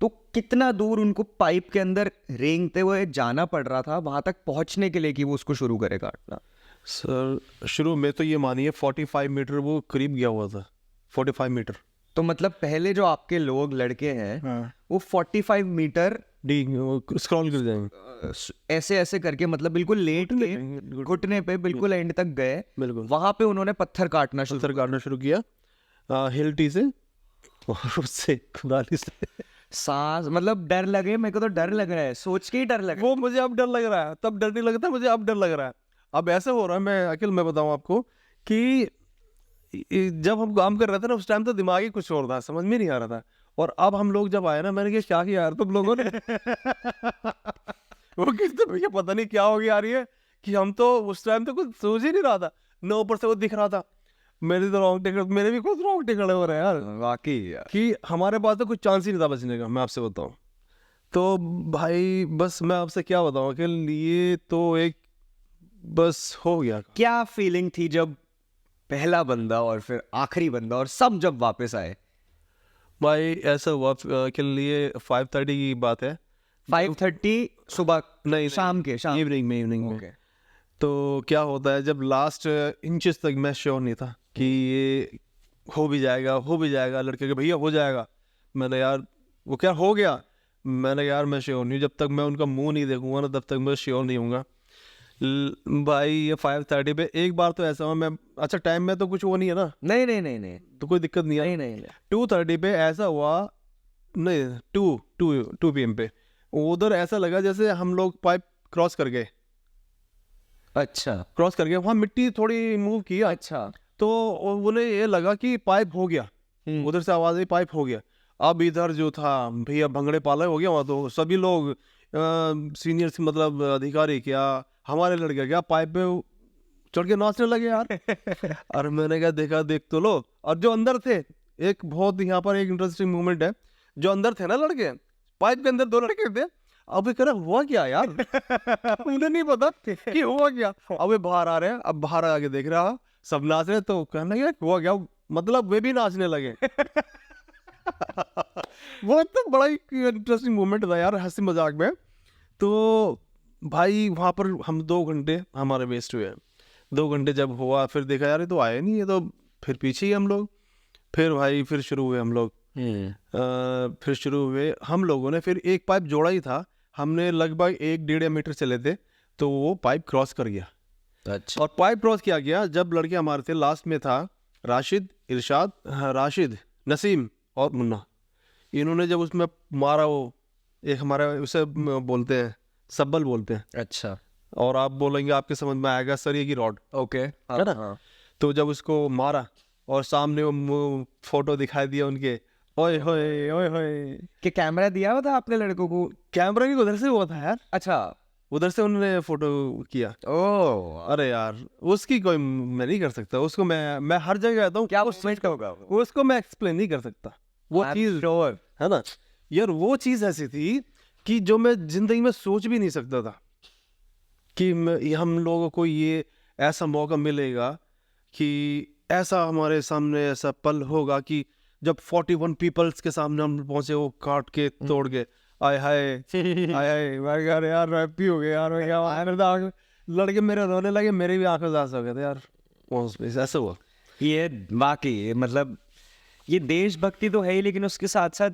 तो कितना दूर उनको पाइप के अंदर रेंगते हुए जाना पड़ रहा था वहां तक पहुंचने के लिए कि वो उसको शुरू करे काटना? सर शुरू में तो ये मानिए 45 मीटर वो करीब गया हुआ था, 45 मीटर। तो मतलब पहले जो आपके लोग लड़के हैं वो 45 मीटर स्क्रॉल कर जाएंगे ऐसे ऐसे करके, मतलब बिल्कुल लेट के घुटने पे बिल्कुल एंड तक गए। बिल्कुल वहां पे उन्होंने पत्थर काटना शुरू किया हिल्टी से, और उससे खुदाली से। सांस, मतलब डर लगे, मेरे को तो डर लग रहा है, सोच के ही डर लग रहा है। वो मुझे अब डर लग रहा है, तब डर नहीं लगता, मुझे अब डर लग रहा है। अब ऐसे हो रहा है, मैं अकेले मैं बताऊं आपको कि जब हम काम कर रहे थे ना उस टाइम तो दिमाग ही कुछ और था, समझ में नहीं आ रहा था। और अब हम लोग जब आए ना, मैंने क्या किया यार तुम लोगों ने वो किसने भैया पता नहीं क्या हो गया यार, ये कि हम तो उस टाइम तो कुछ सोच ही नहीं रहा था, न ऊपर से वो दिख रहा था। मेरे तो मेरे भी खुद रोंगटे खड़े हो रहे हैं यार, वाकई यार। कि हमारे पास तो कुछ चांस ही नहीं था बचने का, मैं आपसे बताऊं तो। भाई बस मैं आपसे क्या बताऊं कि ये तो एक बस हो गया। क्या फीलिंग थी जब पहला बंदा और फिर आखिरी बंदा और सब जब वापस आए? भाई ऐसा हुआ के लिए 5:30 की बात है, 5:30 सुबह? नहीं शाम इवनिंग में Okay. तो क्या होता है जब लास्ट इंचेस तक मैं श्योर नहीं था कि ये हो भी जाएगा। लड़के के भैया हो जाएगा, मैंने यार वो क्या हो गया, मैंने यार मैं श्योर नहीं हूँ, जब तक मैं उनका मुंह नहीं देखूंगा ना तब तक मैं श्योर नहीं हूँगा। भाई ये 5:30 पे एक बार तो ऐसा हुआ, मैं अच्छा टाइम में तो कुछ वो नहीं है ना, नहीं तो कोई दिक्कत नहीं है। नहीं 2:30 पे ऐसा हुआ, नहीं 2 PM पे उधर ऐसा लगा जैसे हम लोग पाइप क्रॉस कर गए। अच्छा वहाँ मिट्टी थोड़ी मूव की, अच्छा। तो उन्हें ये लगा कि पाइप हो गया, उधर से आवाज आई पाइप हो गया। अब इधर जो था भैया भंगड़े पाला हो गया वहाँ, तो सभी लोग सीनियर मतलब अधिकारी क्या हमारे लड़के क्या पाइप पे चढ़ के नाचने लगे यार। और मैंने क्या देखा, देख तो लो। और जो अंदर थे, एक बहुत यहाँ पर एक इंटरेस्टिंग मूवमेंट है, जो अंदर थे ना लड़के, पाइप के अंदर 2 लड़के थे। अब कह रहा हुआ क्या यार उन्हें नहीं पता कि हुआ क्या। अब वे बाहर आ रहे हैं, अब बाहर आके देख रहा सब नाच रहे, तो कहने लगे हुआ क्या, मतलब वे भी नाचने लगे। वो तो बड़ा ही इंटरेस्टिंग मोमेंट था यार, हंसी मजाक में। तो भाई वहाँ पर हम 2 घंटे हमारे वेस्ट हुए। 2 घंटे जब हुआ, फिर देखा यार ये तो आए नहीं, ये तो फिर पीछे ही हम लोग। फिर भाई फिर शुरू हुए हम लोग, हम लोगों ने फिर एक पाइप जोड़ा ही था, हमने लगभग 1-1.5 मीटर चले थे, तो वो पाइप क्रॉस कर गया। अच्छा। और पाइप क्रॉस किया गया जब लड़के हमारे थे, लास्ट में था राशिद, इरशाद, राशिद, नसीम और मुन्ना। इन्होंने जब उसमें मारा, वो एक हमारा उसे बोलते हैं सब्बल बोलते हैं, अच्छा। और आप बोलेंगे आपके समझ में आएगा सरिये की रॉड, ओके। है ना। तो जब उसको मारा और सामने वो फोटो दिखाई दिया उनके, ओए होए ओए होए। कि कैमरा दिया हुआ था आपने लड़कों को? कैमरा भी उधर से हुआ था यार, अच्छा। उधर से उन्होंने फोटो किया। ओ, अरे यार उसकी कोई मैं नहीं कर सकता उसको, मैं हर जगह कहता हूँ क्या मोमेंट का होगा वो? उसको मैं एक्सप्लेन नहीं कर सकता वो I'm चीज, sure. है ना यार। वो चीज ऐसी थी कि जो मैं जिंदगी में सोच भी नहीं सकता था कि हम लोगों को ये ऐसा मौका मिलेगा कि ऐसा हमारे सामने ऐसा पल होगा कि जब 41 पीपल्स के सामने हम पहुंचे, वो काट के तोड़ के, आय हाय आय हाय, मैं कह रहा यार हैप्पी हो गया यार, मैं क्या मेरे तो लड़के मेरे रोने लगे, मेरे भी आंखों से आंसू हो गए थे यार, ऐसा हुआ। ये वाकई मतलब ये देशभक्ति तो है ही, लेकिन उसके साथ साथ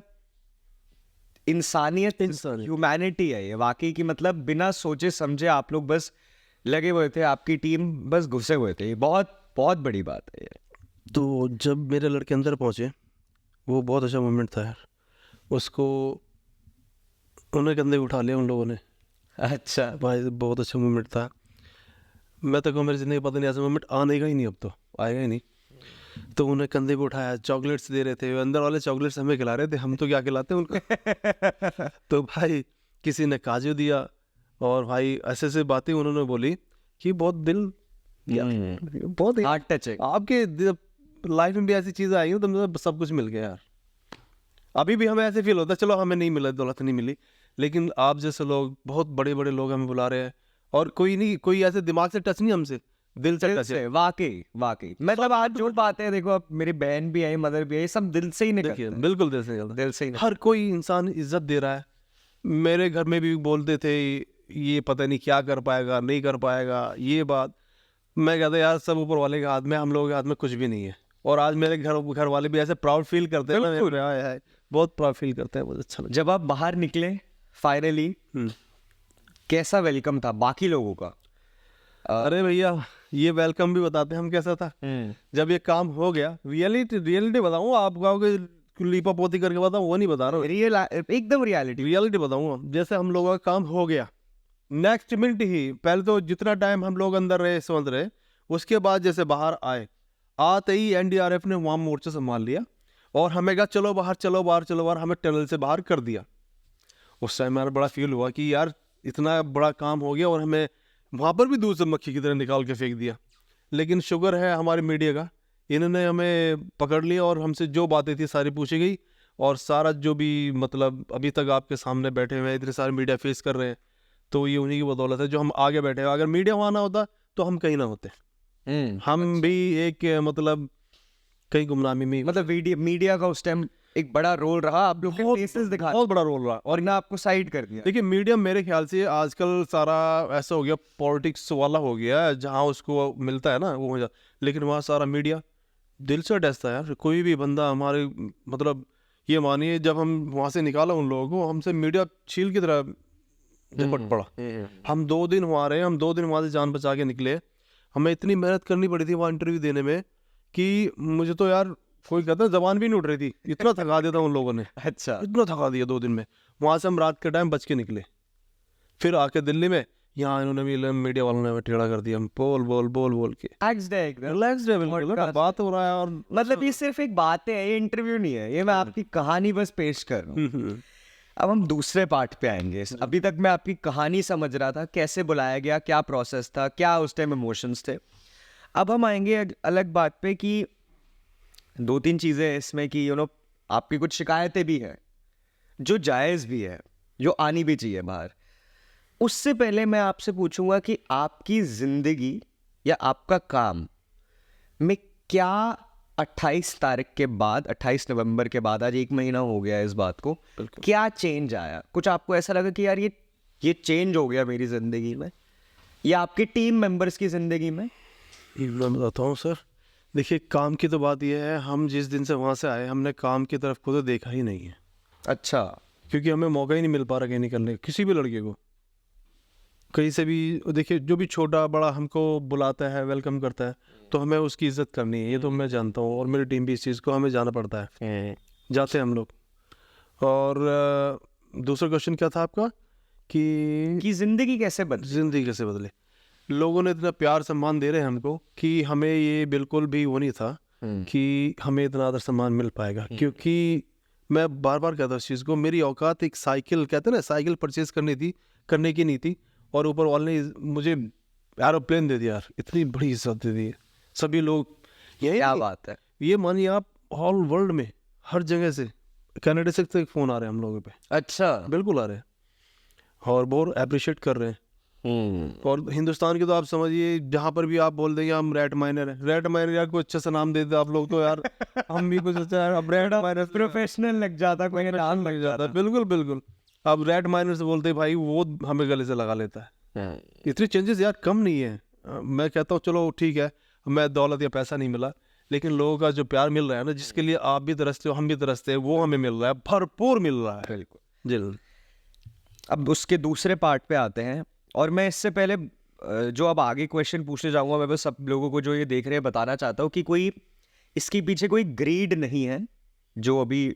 इंसानियत, ह्यूमैनिटी है ये वाकई की। मतलब बिना सोचे समझे आप लोग बस लगे हुए थे, आपकी टीम बस घुसे हुए थे। ये बहुत बहुत बड़ी बात है ये। तो जब मेरे लड़के अंदर पहुंचे, वो बहुत अच्छा मोमेंट था यार। उसको उन्हें कंधे पे उठा लिया उन लोगों ने। अच्छा। भाई बहुत अच्छा मोमेंट था। मैं तो कहूँ मेरी ज़िंदगी पता नहीं ऐसा मोमेंट आने का ही नहीं, अब तो आएगा ही नहीं। तो उन्हें कंधे पे उठाया, चॉकलेट्स दे रहे थे, अंदर वाले चॉकलेट्स हमें खिला रहे थे, हम तो क्या खिलाते उनको। तो भाई किसी ने काजू दिया, और भाई ऐसे ऐसे बातें उन्होंने बोली कि बहुत दिल, बहुत हार्ट टचिंग। आपके लाइफ में भी ऐसी चीज़ें आई हैं तो मतलब सब कुछ मिल गया यार। अभी भी हमें ऐसे फील होता है, चलो हमें नहीं मिला, दौलत नहीं मिली, लेकिन आप जैसे लोग, बहुत बड़े बड़े लोग हमें बुला रहे हैं, और कोई नहीं, कोई ऐसे दिमाग से टच नहीं, हमसे दिल से टच है। वाकई वाकई मतलब आज जो बातें हैं, देखो अब मेरी बहन भी आई, मदर भी आई, सब दिल से ही देखिए निकलता है। बिल्कुल दिल से निकलता है। दिल से ही हर कोई इंसान इज्जत दे रहा है। मेरे घर में भी बोलते थे ये पता नहीं क्या कर पाएगा, नहीं कर पाएगा, ये बात। मैं कहता यार सब ऊपर वाले के हाथ में, हम लोगों के हाथ में कुछ भी नहीं है। और आज मेरे घर वाले भी ऐसे प्राउड फील करते हैं ना, बिल्कुल। है बहुत प्राउड फील करते हैं, बहुत अच्छा लगता जब आप बाहर निकले फाइनली, है। कैसा वेलकम था बाकी लोगों का? अरे भैया ये वेलकम भी बताते हैं हम कैसा था। जब ये काम हो गया, रियलिटी बताऊँ आप, कहोगे लीपा पोती करके बताऊँ, वो नहीं बता रहा हूँ, रियल, एकदम रियलिटी बताऊँगा। जैसे हम लोगों का काम हो गया, नेक्स्ट मिनट ही, पहले तो जितना टाइम हम लोग अंदर रहे समझ रहे, उसके बाद जैसे बाहर आए, आते ही एनडीआरएफ ने वहाँ मोर्चा संभाल लिया और हमें कहा चलो बाहर, चलो बाहर, चलो बाहर, हमें टनल से बाहर कर दिया। उस टाइम हमारा बड़ा फील हुआ कि यार इतना बड़ा काम हो गया और हमें वहाँ पर भी दूर से मक्खी की तरह निकाल के फेंक दिया। लेकिन शुक्र है हमारे मीडिया का, इन्होंने हमें पकड़ लिया और हमसे जो बातें थी सारी पूछी गई, और सारा जो भी मतलब अभी तक आपके सामने बैठे हुए हैं, इतने सारे मीडिया फेस कर रहे हैं, तो ये उन्हीं की बदौलत है जो हम आगे बैठे हैं। अगर मीडिया वहाँ ना होता तो हम कहीं ना होते, हम भी एक मतलब कहीं गुमनामी में। मतलब मीडिया का उस टाइम एक बड़ा रोल रहा, आप लोग के फेसेस दिखा, बहुत बड़ा रोल रहा। और ना आपको साइड कर दिया। देखिए मीडिया मेरे ख्याल से आजकल सारा ऐसा हो गया, पॉलिटिक्स वाला हो गया, जहाँ उसको मिलता है ना वो हो जाता, लेकिन वहाँ सारा मीडिया दिल से अटैच था यार। कोई भी बंदा हमारे मतलब ये मानिए, जब हम वहाँ से निकाला उन लोगों को, हमसे मीडिया छील की तरह झपट पड़ा। हम 2 दिन वहाँ रहे, हम 2 दिन वहाँ से जान बचा के निकले। हमें इतनी मेहनत करनी पड़ी थी वहाँ इंटरव्यू देने में कि मुझे तो यार कोई कहता है जबान भी नहीं उठ रही थी, इतना थका दिया था उन लोगों ने। अच्छा। इतना थका दिया 2 दिन में। वहाँ से हम रात के टाइम बच के निकले, फिर आके दिल्ली में, यहाँ इन्होंने भी मीडिया वालों ने हमें टेढ़ा कर दिया, हम बोल के रिलैक्स है बिल्कुल, बात हो रहा है। और मतलब ये सिर्फ एक बात है, ये इंटरव्यू नहीं है, ये मैं आपकी कहानी बस पेश कर रहा हूँ। अब हम दूसरे पार्ट पे आएंगे। अभी तक मैं आपकी कहानी समझ रहा था, कैसे बुलाया गया, क्या प्रोसेस था, क्या उस टाइम इमोशंस थे। अब हम आएंगे अलग बात पे कि 2-3 चीज़ें इसमें कि आपकी कुछ शिकायतें भी हैं जो जायज़ भी है, जो आनी भी चाहिए बाहर। उससे पहले मैं आपसे पूछूंगा कि आपकी ज़िंदगी या आपका काम में क्या 28 तारीख के बाद, 28 नवंबर के बाद, आज 1 महीना हो गया इस बात को, क्या चेंज आया? कुछ आपको ऐसा लगा कि यार ये चेंज हो गया मेरी ज़िंदगी में, या आपकी टीम मेंबर्स की ज़िंदगी में? मैं बताता हूँ सर, देखिए काम की तो बात यह है, हम जिस दिन से वहाँ से आए हमने काम की तरफ को तो देखा ही नहीं है। अच्छा। क्योंकि हमें मौका ही नहीं मिल पा रहा कहीं निकलने, किसी भी लड़के को। कहीं से भी देखिए, जो भी छोटा बड़ा हमको बुलाता है, वेलकम करता है, तो हमें उसकी इज्जत करनी है, ये तो मैं जानता हूँ, और मेरी टीम भी इस चीज़ को हमें जाना पड़ता है, जाते हैं हम लोग। और दूसरा क्वेश्चन क्या था आपका कि जिंदगी कैसे बदली? ज़िंदगी कैसे बदले। लोगों ने इतना प्यार सम्मान दे रहे हैं हमको कि हमें ये बिल्कुल भी वो नहीं था कि हमें इतना आदर सम्मान मिल पाएगा, क्योंकि मैं बार बार कहता हूँ इस चीज़ को, मेरी औकात एक साइकिल, कहते हैं ना, साइकिल परचेज करने की नहीं थी, और ऊपर वाले ने मुझे एरोप्लेन दे दिया यार, इतनी बड़ी इज्जत दे दी है सभी लोग। यही क्या नहीं, बात है। ये मानिए आप, ऑल वर्ल्ड में हर जगह से, कनाडा से तक फ़ोन आ रहे हैं हम लोगों पे, अच्छा। बिल्कुल आ रहे हैं, और बहुत अप्रिशिएट कर रहे हैं। और हिंदुस्तान के तो आप समझिए, जहाँ पर भी आप बोल देंगे हम रेट माइनर है, रेट माइनर यार, कोई अच्छा सा नाम दे दे आप लोग तो यार हम भी कुछ अच्छा यार, अब रेट माइनर प्रोफेशनल लग जाता, कोई नाम लग जाता। बिल्कुल बिल्कुल। अब रेट माइनर से बोलते भाई, वो हमें गले से लगा लेता है। इतनी चेंजेस यार कम नहीं है। मैं कहता हूँ चलो ठीक है, मैं दौलत या पैसा नहीं मिला, लेकिन लोगों का जो प्यार मिल रहा है ना, जिसके लिए आप भी तरसते हो, हम भी तरसते हैं, वो हमें मिल रहा है, भरपूर मिल रहा है। बिल्कुल जी। अब उसके दूसरे पार्ट पे आते हैं, और मैं इससे पहले जो अब आगे क्वेश्चन पूछने जाऊंगा, मैं बस सब लोगों को जो ये देख रहे हैं बताना चाहता हूँ कि कोई इसके पीछे कोई ग्रीड नहीं है, जो अभी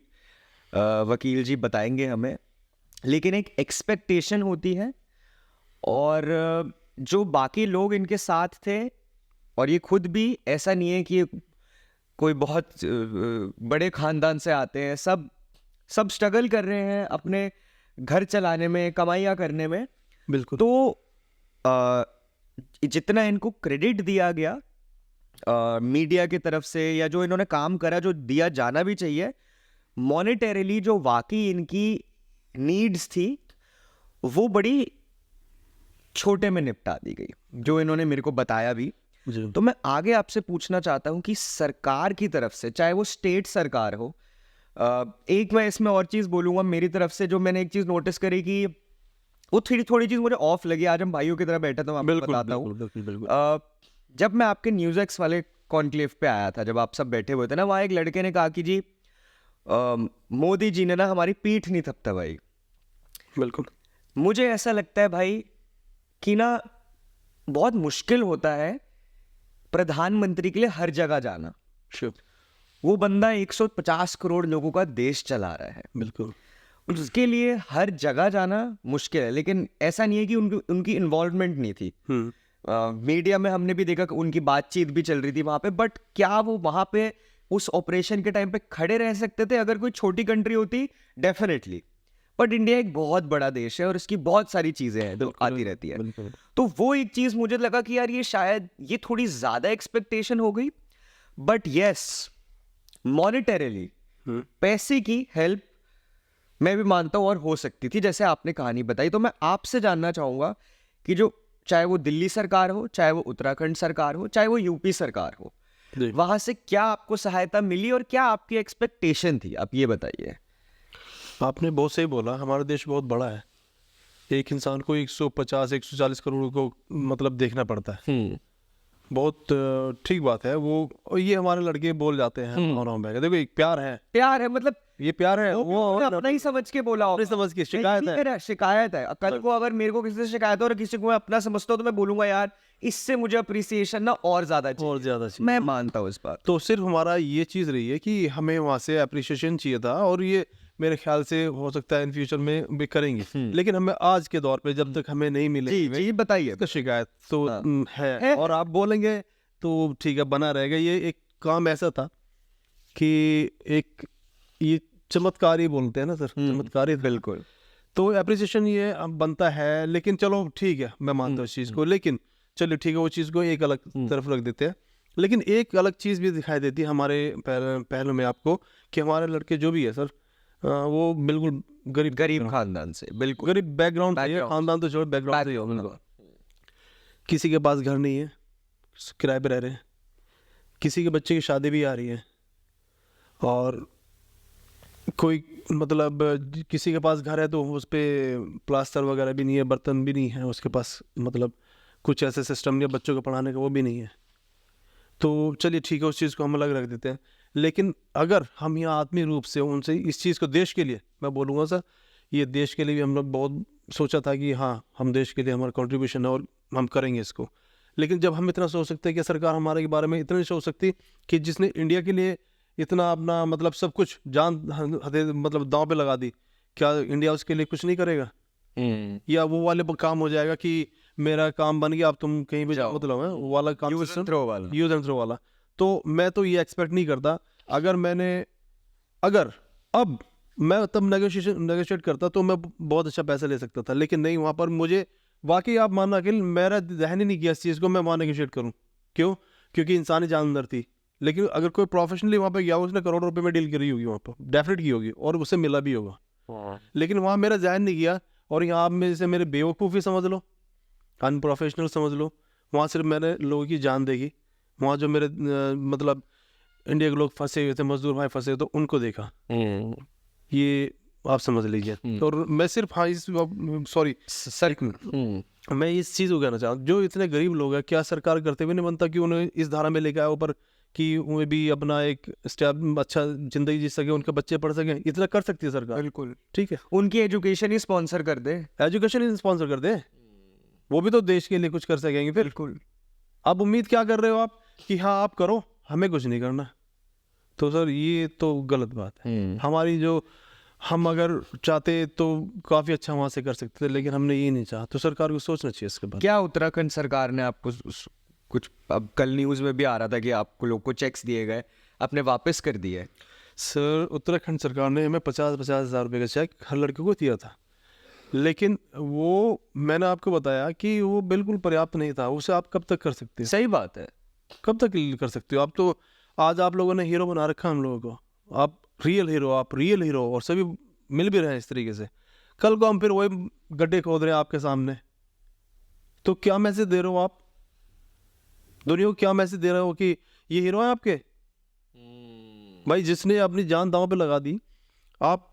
वकील जी बताएंगे हमें, लेकिन एक एक्सपेक्टेशन होती है। और जो बाकी लोग इनके साथ थे, और ये खुद भी, ऐसा नहीं है कि कोई बहुत बड़े खानदान से आते हैं, सब स्ट्रगल कर रहे हैं अपने घर चलाने में, कमाइयाँ करने में। बिल्कुल। तो जितना इनको क्रेडिट दिया गया मीडिया की तरफ से, या जो इन्होंने काम करा, जो दिया जाना भी चाहिए, मॉनेटरीली जो वाकई इनकी नीड्स थी, वो बड़ी छोटे में निपटा दी गई, जो इन्होंने मेरे को बताया भी। जी। तो मैं आगे आपसे पूछना चाहता हूं कि सरकार की तरफ से, चाहे वो स्टेट सरकार हो, एक मैं इसमें और चीज बोलूंगा मेरी तरफ से, जो मैंने एक चीज नोटिस करी कि वो थोड़ी चीज मुझे ऑफ लगी। आज हम भाइयों की तरह बैठे, तो मैं आपको बताता हूँ। जब मैं आपके न्यूज़ एक्स वाले कॉन्क्लेव पे आया था, जब आप सब बैठे हुए थे ना, वहाँ एक लड़के ने कहा कि जी मोदी जी ने ना हमारी पीठ नहीं थपथपाई। बिल्कुल। मुझे ऐसा लगता है भाई कि ना बहुत मुश्किल होता है प्रधानमंत्री के लिए हर जगह जाना। श्योर। वो बंदा 150 करोड़ लोगों का देश चला रहा है, बिल्कुल। उसके लिए हर जगह जाना मुश्किल है। लेकिन ऐसा नहीं है कि उनकी इन्वॉल्वमेंट नहीं थी। मीडिया में हमने भी देखा कि उनकी बातचीत भी चल रही थी वहां पे, बट क्या वो वहां पे उस ऑपरेशन के टाइम पे खड़े रह सकते थे? अगर कोई छोटी कंट्री होती, डेफिनेटली। बट इंडिया एक बहुत बड़ा देश है, और इसकी बहुत सारी चीजें हैं जो आती रहती है। तो वो एक चीज मुझे लगा कि यार, ये शायद ये थोड़ी ज्यादा एक्सपेक्टेशन हो गई। बट यस, मॉनेटरीली पैसे की हेल्प मैं भी मानता हूं, और हो सकती थी, जैसे आपने कहानी बताई। तो मैं आपसे जानना चाहूंगा कि जो, चाहे वो दिल्ली सरकार हो, चाहे वो उत्तराखंड सरकार हो, चाहे वो यूपी सरकार हो, वहां से क्या आपको सहायता मिली, और क्या आपकी एक्सपेक्टेशन थी? आप ये बताइए। आपने बहुत सही बोला, हमारा देश बहुत बड़ा है, एक इंसान को 150-140 करोड़ को मतलब देखना पड़ता है। बहुत ठीक बात है वो, और ये हमारे लड़के बोल जाते हैं और हम देखो, एक प्यार है, मतलब ये प्यार है, वो अपना ही समझ के बोला, अपने समझ के शिकायत है। कल को अगर मेरे को किसी से शिकायत हो और किसी को मैं अपना समझता हूँ, तो मैं बोलूंगा यार, इससे मुझे अप्रिसिएशन ना और ज्यादा चाहिए। मैं मानता हूँ इस बात। तो सिर्फ हमारा ये चीज़ रही है कि हमें वहाँ से अप्रिसिएशन चाहिए था, और ये मेरे ख्याल से हो सकता है इन फ्यूचर में भी करेंगे। लेकिन हमें आज के दौर पे जब तक हमें नहीं मिले, जी बताइए। इसका शिकायत तो है, और आप बोलेंगे तो ठीक है, बना रहेगा। ये एक काम ऐसा था कि एक ये चमत्कार ही बोलते हैं ना सर, चमत्कार ही। बिल्कुल। तो एप्रिसिएशन ये बनता है, लेकिन चलो ठीक है, मैं मानता हूँ इस चीज़ को। लेकिन चलिए ठीक है, वो चीज़ को एक अलग तरफ रख देते हैं। लेकिन एक अलग चीज़ भी दिखाई देती है हमारे पहलू में आपको, कि हमारे लड़के जो भी है सर, वो बिल्कुल गरीब खानदान से, बिल्कुल गरीब बैकग्राउंड, खानदान तो छोड़, बैकग्राउंड से। किसी के पास घर नहीं है, किराए पे रह रहे हैं, किसी के बच्चे की शादी भी आ रही है, और कोई मतलब किसी के पास घर है तो उस पर प्लास्टर वगैरह भी नहीं है, बर्तन भी नहीं है उसके पास, मतलब कुछ ऐसे सिस्टम या बच्चों को पढ़ाने का वो भी नहीं है। तो चलिए ठीक है, उस चीज़ को हम अलग रख देते हैं। लेकिन अगर हम यहाँ आत्मीय रूप से उनसे इस चीज़ को, देश के लिए मैं बोलूँगा सर, ये देश के लिए भी हम लोग बहुत सोचा था कि हाँ हम देश के लिए हमारा कंट्रीब्यूशन है और हम करेंगे इसको। लेकिन जब हम इतना सोच सकते हैं कि सरकार हमारे के बारे में इतना नहीं सोच सकती कि जिसने इंडिया के लिए इतना अपना मतलब सब कुछ जान मतलब दांव पे लगा दी, क्या इंडिया उसके लिए कुछ नहीं करेगा? या वो वाले काम हो जाएगा कि मेरा काम बन गया अब तुम कहीं भी जाओ, मतलब है वो वाला काम, यूज एंड थ्रो वाला। यूज एंड थ्रो वाला। तो मैं तो ये एक्सपेक्ट नहीं करता। अगर अब मैं तब नेगोशिएट करता तो मैं बहुत अच्छा पैसा ले सकता था, लेकिन नहीं, वहाँ पर मुझे वाकई आप मानना कि मेरा ध्यान ही नहीं किया इस चीज़ को मैं वहाँ नेगोशिएट करूँ। क्यों? क्योंकि इंसानी जान अंदर थी। लेकिन अगर कोई प्रोफेशनली वहाँ पे गया, उसने करोड़ों रुपए में डील करी होगी वहाँ पर, डेफिनेट की होगी और उसे मिला भी होगा। लेकिन वहाँ मेरा ध्यान नहीं किया और यहाँ आप में से मेरे बेवकूफ़ी समझ लो, अनप्रोफेशनल समझ लो। वहाँ सिर्फ मैंने लोगों की जान देखी। वहाँ जो मेरे मतलब इंडिया के लोग फंसे हुए थे, मजदूर भाई फंसे हुए, तो उनको देखा। ये आप समझ लीजिए। और मैं सिर्फ हाँ इस सॉरी सर मैं इस चीज़ को कहना चाहूँ, जो इतने गरीब लोग हैं, क्या सरकार करते हुए नहीं बनता कि उन्हें इस धारा में लेके आए ऊपर कि उन्हें भी अपना एक स्टेप अच्छा जिंदगी जी सके, उनके बच्चे पढ़ सकें? इतना कर सकती है सरकार, बिल्कुल ठीक है। उनकी एजुकेशन ही स्पॉन्सर कर दे, एजुकेशन ही स्पॉन्सर कर दे, वो भी तो देश के लिए कुछ कर सकेंगे फिर। बिल्कुल। अब उम्मीद क्या कर रहे हो आप कि हाँ आप करो, हमें कुछ नहीं करना? तो सर ये तो गलत बात है। हमारी जो हम अगर चाहते तो काफ़ी अच्छा वहाँ से कर सकते थे, लेकिन हमने ये नहीं चाहा। तो सरकार को सोचना चाहिए इसके बाद। क्या उत्तराखंड सरकार ने आपको कुछ, अब कल न्यूज़ में भी आ रहा था कि आपको लोग को चेक्स दिए गए, आपने वापस कर दिए? सर उत्तराखंड सरकार ने हमें 50-50 हज़ार रुपये का चेक हर लड़के को दिया था, लेकिन वो मैंने आपको बताया कि वो बिल्कुल पर्याप्त नहीं था। उसे आप कब तक कर सकते हैं? सही बात है। कब तक कर सकते हो आप? तो आज आप लोगों ने हीरो बना रखा हम लोगों को, आप रियल हीरो और सभी मिल भी रहे हैं इस तरीके से। कल को हम फिर वही गड्ढे खोद रहे हैं आपके सामने, तो क्या मैसेज दे रहे हो आप दुनिया को? क्या मैसेज दे रहे हो कि ये हीरो है आपके? भाई जिसने अपनी जान दांव पे लगा दी, आप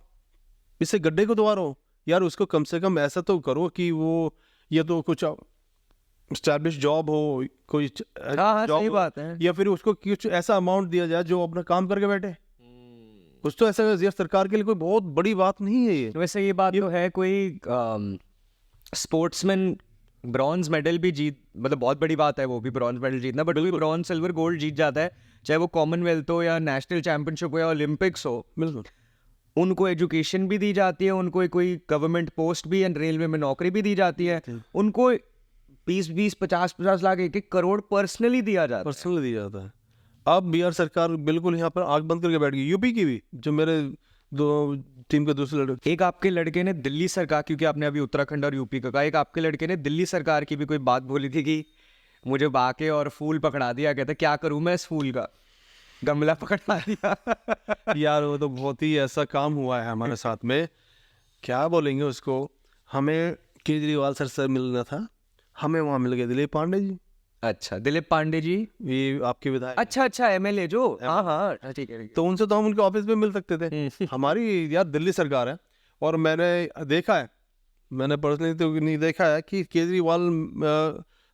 इसे गड्ढे को दोबारा यार, उसको कम से कम ऐसा तो करो कि वो ये तो कुछ एस्टैब्लिश जॉब हो, कोई हाँ जॉब सही हो, बात है। या फिर उसको कुछ ऐसा अमाउंट दिया जाए जो अपना काम करके बैठे। कुछ तो ऐसा यार, सरकार के लिए कोई बहुत बड़ी बात नहीं है ये। वैसे ये बात तो है, कोई स्पोर्ट्समैन ब्रॉन्ज मेडल भी जीत, मतलब बहुत बड़ी बात है वो भी ब्रॉन्ज मेडल जीतना, बट कोई ब्रॉन्ज सिल्वर गोल्ड जीत जाता है, चाहे वो कॉमनवेल्थ हो या नेशनल चैंपियनशिप हो या ओलंपिक्स हो, बिल्कुल उनको एजुकेशन भी दी जाती है, उनको कोई गवर्नमेंट पोस्ट भी एंड रेलवे में नौकरी भी दी जाती है, उनको 20-20, 50-50 लाख, 1-1 करोड़ पर्सनली दिया जाता है। पर्सनली दिया जाता है। अब बिहार सरकार बिल्कुल यहाँ पर आग बंद करके बैठ गई। यूपी की भी, जो मेरे दो टीम के दूसरे लड़के, एक आपके लड़के ने दिल्ली सरकार, क्योंकि आपने अभी उत्तराखंड और यूपी का कहा, एक आपके लड़के ने दिल्ली सरकार की भी कोई बात बोली थी कि मुझे बाके और फूल पकड़ा दिया, कहते क्या करूं मैं इस फूल का, गमला पकड़ा दिया। यार वो तो बहुत ही ऐसा काम हुआ है हमारे साथ में, क्या बोलेंगे उसको। हमें केजरीवाल सर मिलना था, हमें वहाँ मिल गए दिलीप पांडे जी। अच्छा, दिलीप पांडे जी, ये आपके विधायक। अच्छा एमएलए जो, हाँ ठीक है। तो उनसे तो हम उनके ऑफिस में मिल सकते थे। हमारी यार दिल्ली सरकार है, और मैंने देखा है, मैंने पर्सनली तो नहीं देखा है कि केजरीवाल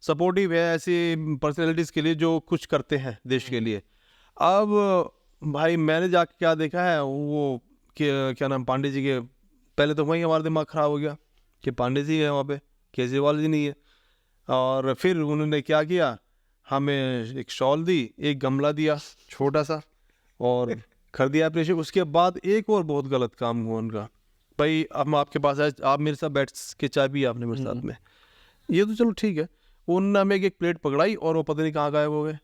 सपोर्टिव है ऐसी पर्सनैलिटीज़ के लिए जो कुछ करते हैं देश के लिए। अब भाई मैंने जाके क्या देखा है, वो क्या नाम पांडे जी के, पहले तो वहीं हमारा दिमाग ख़राब हो गया कि पांडे जी है वहाँ पे, केजरीवाल जी नहीं है। और फिर उन्होंने क्या किया, हमें एक शॉल दी, एक गमला दिया छोटा सा, और कर दिया अप्रिशिएट। उसके बाद एक और बहुत गलत काम हुआ उनका, भाई हम आपके पास आए, आप मेरे साथ बैठ के चाय पी आपने मेरे साथ में, ये तो चलो ठीक है। उन्होंने हमें एक प्लेट पकड़ाई और वो पता नहीं कहाँ गायब हो गए,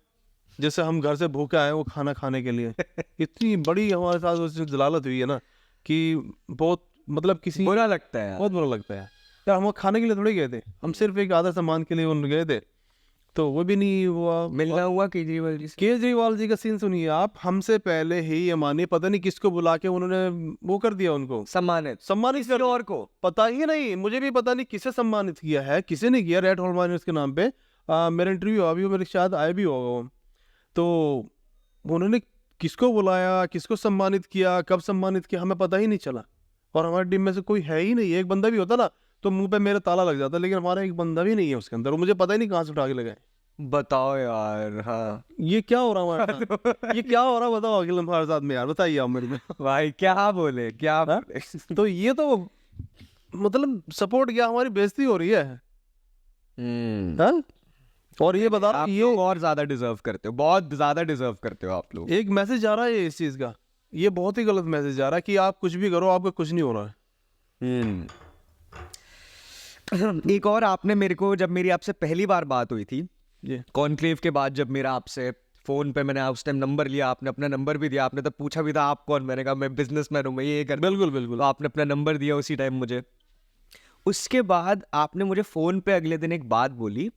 जैसे हम घर से भूखे आए वो खाना खाने के लिए। इतनी बड़ी हमारे साथ उसमें जलालत हुई है ना कि बहुत मतलब किसी बुरा लगता है, बहुत बुरा लगता है यार। हम खाने के लिए थोड़ी गए थे, हम सिर्फ एक आधा सामान के लिए उन गए थे, तो वो भी नहीं हुआ। मिलना हुआ केजरीवाल जी से। केजरीवाल जी का सीन सुनिए आप, हमसे पहले ही मानिए पता नहीं किसको बुला के उन्होंने वो कर दिया, उनको सम्मानित कर और को पता ही नहीं, मुझे भी पता नहीं किसे सम्मानित किया है, किसी ने किया, रेड हॉल माइनर्स के नाम पे। मेरा इंटरव्यू अभी मेरे शायद आया भी होगा वो, तो उन्होंने किसको बुलाया, किसको सम्मानित किया, कब सम्मानित किया, हमें पता ही नहीं चला। और हमारी टीम में से कोई है ही नहीं, एक बंदा भी होता ना तो मुंह पे मेरे ताला लग जाता, लेकिन हमारा एक बंदा भी नहीं है उसके अंदर, और मुझे पता ही नहीं कहाँ से उठा के लगाए। बताओ यार, हाँ ये क्या हो रहा है हमारे साथ? ये क्या हो रहा है बताओ अखिल हमारे साथ में यार, बताइए आप मेरे में। भाई क्या बोले, क्या बोले? तो ये तो मतलब सपोर्ट किया, हमारी बेइज्जती हो रही है। हाँ? और ये बता आप ये लोग और ज्यादा डिजर्व करते हो, बहुत ज्यादा डिजर्व करते हो आप लोग। एक मैसेज आ रहा है इस चीज का, ये बहुत ही गलत मैसेज आ रहा है कि आप कुछ भी करो आपका कुछ नहीं हो रहा है। एक और, आपने मेरे को जब मेरी आपसे पहली बार बात हुई थी जी कॉन्क्लेव के बाद, जब मेरा आपसे फोन पे मैंने उस टाइम नंबर लिया, आपने अपना नंबर भी दिया, आपने तब पूछा भी था आप कौन, मैंने कहा मैं बिजनेसमैन हूँ, मैं ये कर, बिल्कुल बिल्कुल। तो आपने अपना नंबर दिया उसी टाइम मुझे। उसके बाद आपने मुझे फोन पे अगले दिन एक बात बोली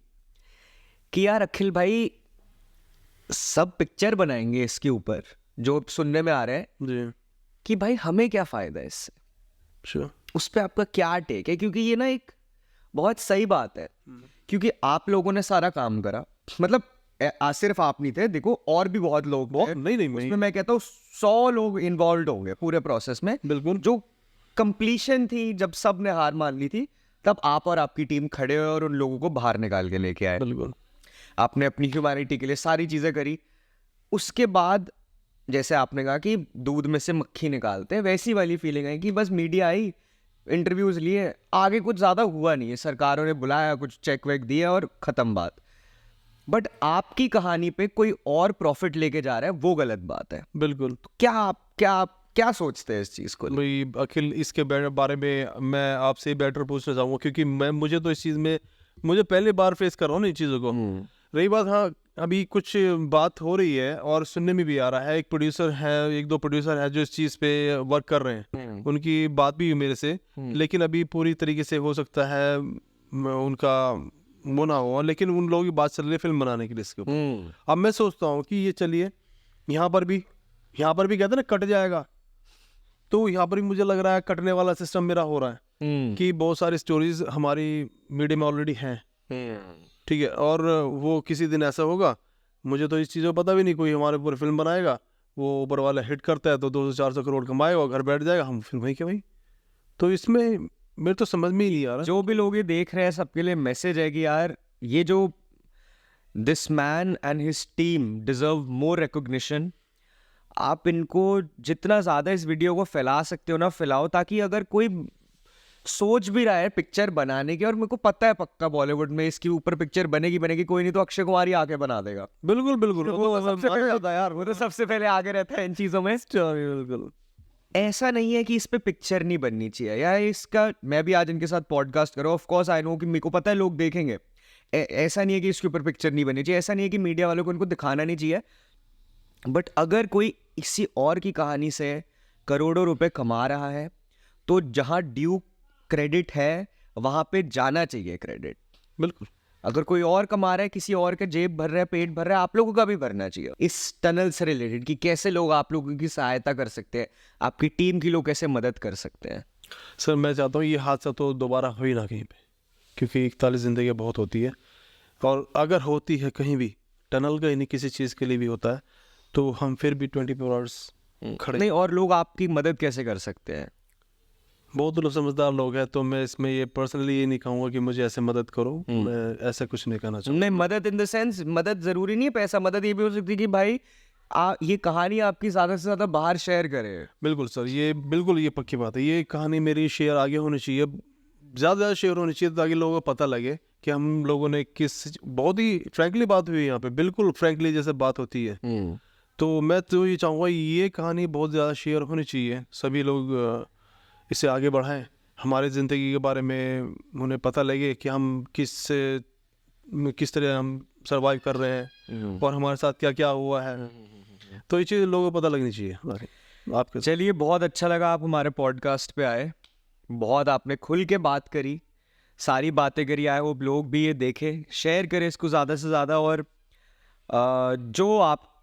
कि यार अखिल भाई, सब पिक्चर बनाएंगे इसके ऊपर, जो सुनने में आ रहा है जी कि भाई हमें क्या फायदा है इससे, श्योर। उस पे आपका क्या टेक है? क्योंकि ये ना एक बहुत सही बात है, क्योंकि आप लोगों ने सारा काम करा, मतलब सिर्फ आप नहीं थे, देखो और भी बहुत लोग थे। नहीं उसमें मैं कहता हूँ 100 लोग इन्वॉल्व होंगे पूरे प्रोसेस में। बिल्कुल। जो कंप्लीशन थी, जब सब ने हार मान ली थी, तब आप और आपकी टीम खड़े हुए और उन लोगों को बाहर निकाल के लेके आए। बिल्कुल। आपने अपनी ह्यूमैनिटी के लिए सारी चीजें करी। उसके बाद जैसे आपने कहा कि दूध में से मक्खी निकालते हैं, वैसी वाली फीलिंग है कि बस मीडिया आई, इंटरव्यूज लिए, आगे कुछ ज्यादा हुआ नहीं है, सरकारों ने बुलाया, कुछ चेक वेक दिया और खत्म बात। बट आपकी कहानी पे कोई और प्रॉफिट लेके जा रहा है, वो गलत बात है। बिल्कुल। तो क्या सोचते हैं इस चीज को? भाई अखिल, इसके बारे में मैं आपसे बेटर पूछना चाहूँगा, क्योंकि मुझे तो इस चीज़ में मुझे पहली बार फेस कर रहा हूँ ना इन चीज़ों को। रही बात, हाँ अभी कुछ बात हो रही है और सुनने में भी आ रहा है, एक दो प्रोड्यूसर है जो इस चीज़ पे वर्क कर रहे हैं, उनकी बात भी हुई मेरे से, लेकिन अभी पूरी तरीके से हो सकता है उनका वो ना हो, लेकिन उन लोगों की बात चल रही है फिल्म बनाने के लिए इसके ऊपर। अब मैं सोचता हूँ कि ये चलिए, यहाँ पर भी कहते हैं ना कट जाएगा, तो यहाँ पर भी मुझे लग रहा है कटने वाला सिस्टम मेरा हो रहा है कि बहुत सारी स्टोरीज हमारी मीडिया में ऑलरेडी हैं, ठीक है, और वो किसी दिन ऐसा होगा, मुझे तो इस चीज़ का पता भी नहीं, कोई हमारे ऊपर फिल्म बनाएगा, वो ऊपर वाला हिट करता है तो 200-400 करोड़ कमाएगा और घर बैठ जाएगा, हम फिर वही क्या भाई। तो इसमें मेरे तो समझ में ही नहीं आ रहा। जो भी लोग ये देख रहे हैं सबके लिए मैसेज है कि यार ये जो this man and his team deserve more recognition. आप इनको जितना ज्यादा इस वीडियो को फैला सकते हो ना फैलाओ, ताकि अगर कोई सोच भी रहा है पिक्चर बनाने की, और मेरे को पता है पक्का बॉलीवुड में इसके ऊपर पिक्चर बनेगी, कोई नहीं तो अक्षय कुमार ही आके बना देगा। बिल्कुल बिल्कुल, वो तो सबसे पहले होता है यार, वो तो सबसे पहले आगे रहता है इन चीजों में। बिल्कुल। ऐसा नहीं है कि इस पे पिक्चर नहीं बननी चाहिए, या इसका मैं भी आज इनके साथ पॉडकास्ट करूँ, ऑफ कोर्स आई नो कि मेरे को पता है लोग देखेंगे। ऐसा नहीं है कि इसके ऊपर पिक्चर नहीं बननी चाहिए, ऐसा नहीं है कि मीडिया वालों को इनको दिखाना नहीं चाहिए, बट अगर कोई किसी और की कहानी से करोड़ों रुपए कमा रहा है, तो जहां ड्यू क्रेडिट है वहां पे जाना चाहिए क्रेडिट। बिल्कुल। अगर कोई और कमा रहा है, किसी और का जेब भर रहा है, पेट भर रहा है, आप लोगों का भी भरना चाहिए। इस टनल से रिलेटेड कि कैसे लोग आप लोगों की सहायता कर सकते हैं, आपकी टीम की लोग कैसे मदद कर सकते हैं। सर मैं चाहता हूँ ये हादसा तो दोबारा हो ही ना कहीं पे, क्योंकि 41 ज़िंदगी बहुत होती है, और अगर होती है कहीं भी, टनल का ही नहीं किसी चीज़ के लिए भी होता है, तो हम फिर भी 24 आवर्स खड़े नहीं, और लोग आपकी मदद कैसे कर सकते हैं? बहुत लोग समझदार लोग हैं, तो मैं इसमें ये पर्सनली ये नहीं कहूँगा कि मुझे ऐसे मदद करो, मैं ऐसा कुछ नहीं कहना चाहूँगा। नहीं, मदद इन द सेंस, मदद जरूरी नहीं है पैसा, मदद ये भी हो सकती है कि भाई ये कहानी आपकी ज्यादा से ज्यादा बाहर शेयर करे। बिल्कुल सर, ये बिल्कुल ये पक्की बात है, ये कहानी मेरी शेयर आगे होनी चाहिए, ज़्यादा शेयर होनी चाहिए, ताकि लोगों को पता लगे कि हम लोगों ने बहुत ही फ्रैंकली बात हुई है यहाँ पे, बिल्कुल फ्रैंकली जैसे बात होती है। तो मैं तो ये चाहूँगा ये कहानी बहुत ज़्यादा शेयर होनी चाहिए, सभी लोग इसे आगे बढ़ाएं, हमारे ज़िंदगी के बारे में उन्हें पता लगे कि हम किस तरह हम सर्वाइव कर रहे हैं और हमारे साथ क्या क्या हुआ है, तो ये चीज़ लोगों को पता लगनी चाहिए। आपके चलिए, बहुत अच्छा लगा आप हमारे पॉडकास्ट पे आए, बहुत आपने खुल के बात करी, सारी बातें करी। आए वो लोग भी ये देखें, शेयर करें इसको ज़्यादा से ज़्यादा, और जो आप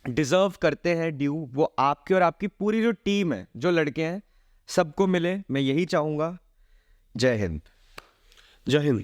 डिज़र्व करते हैं ड्यू, वो आपकी और आपकी पूरी जो टीम है, जो लड़के हैं, सबको मिले, मैं यही चाहूँगा। जय हिंद। जय हिंद।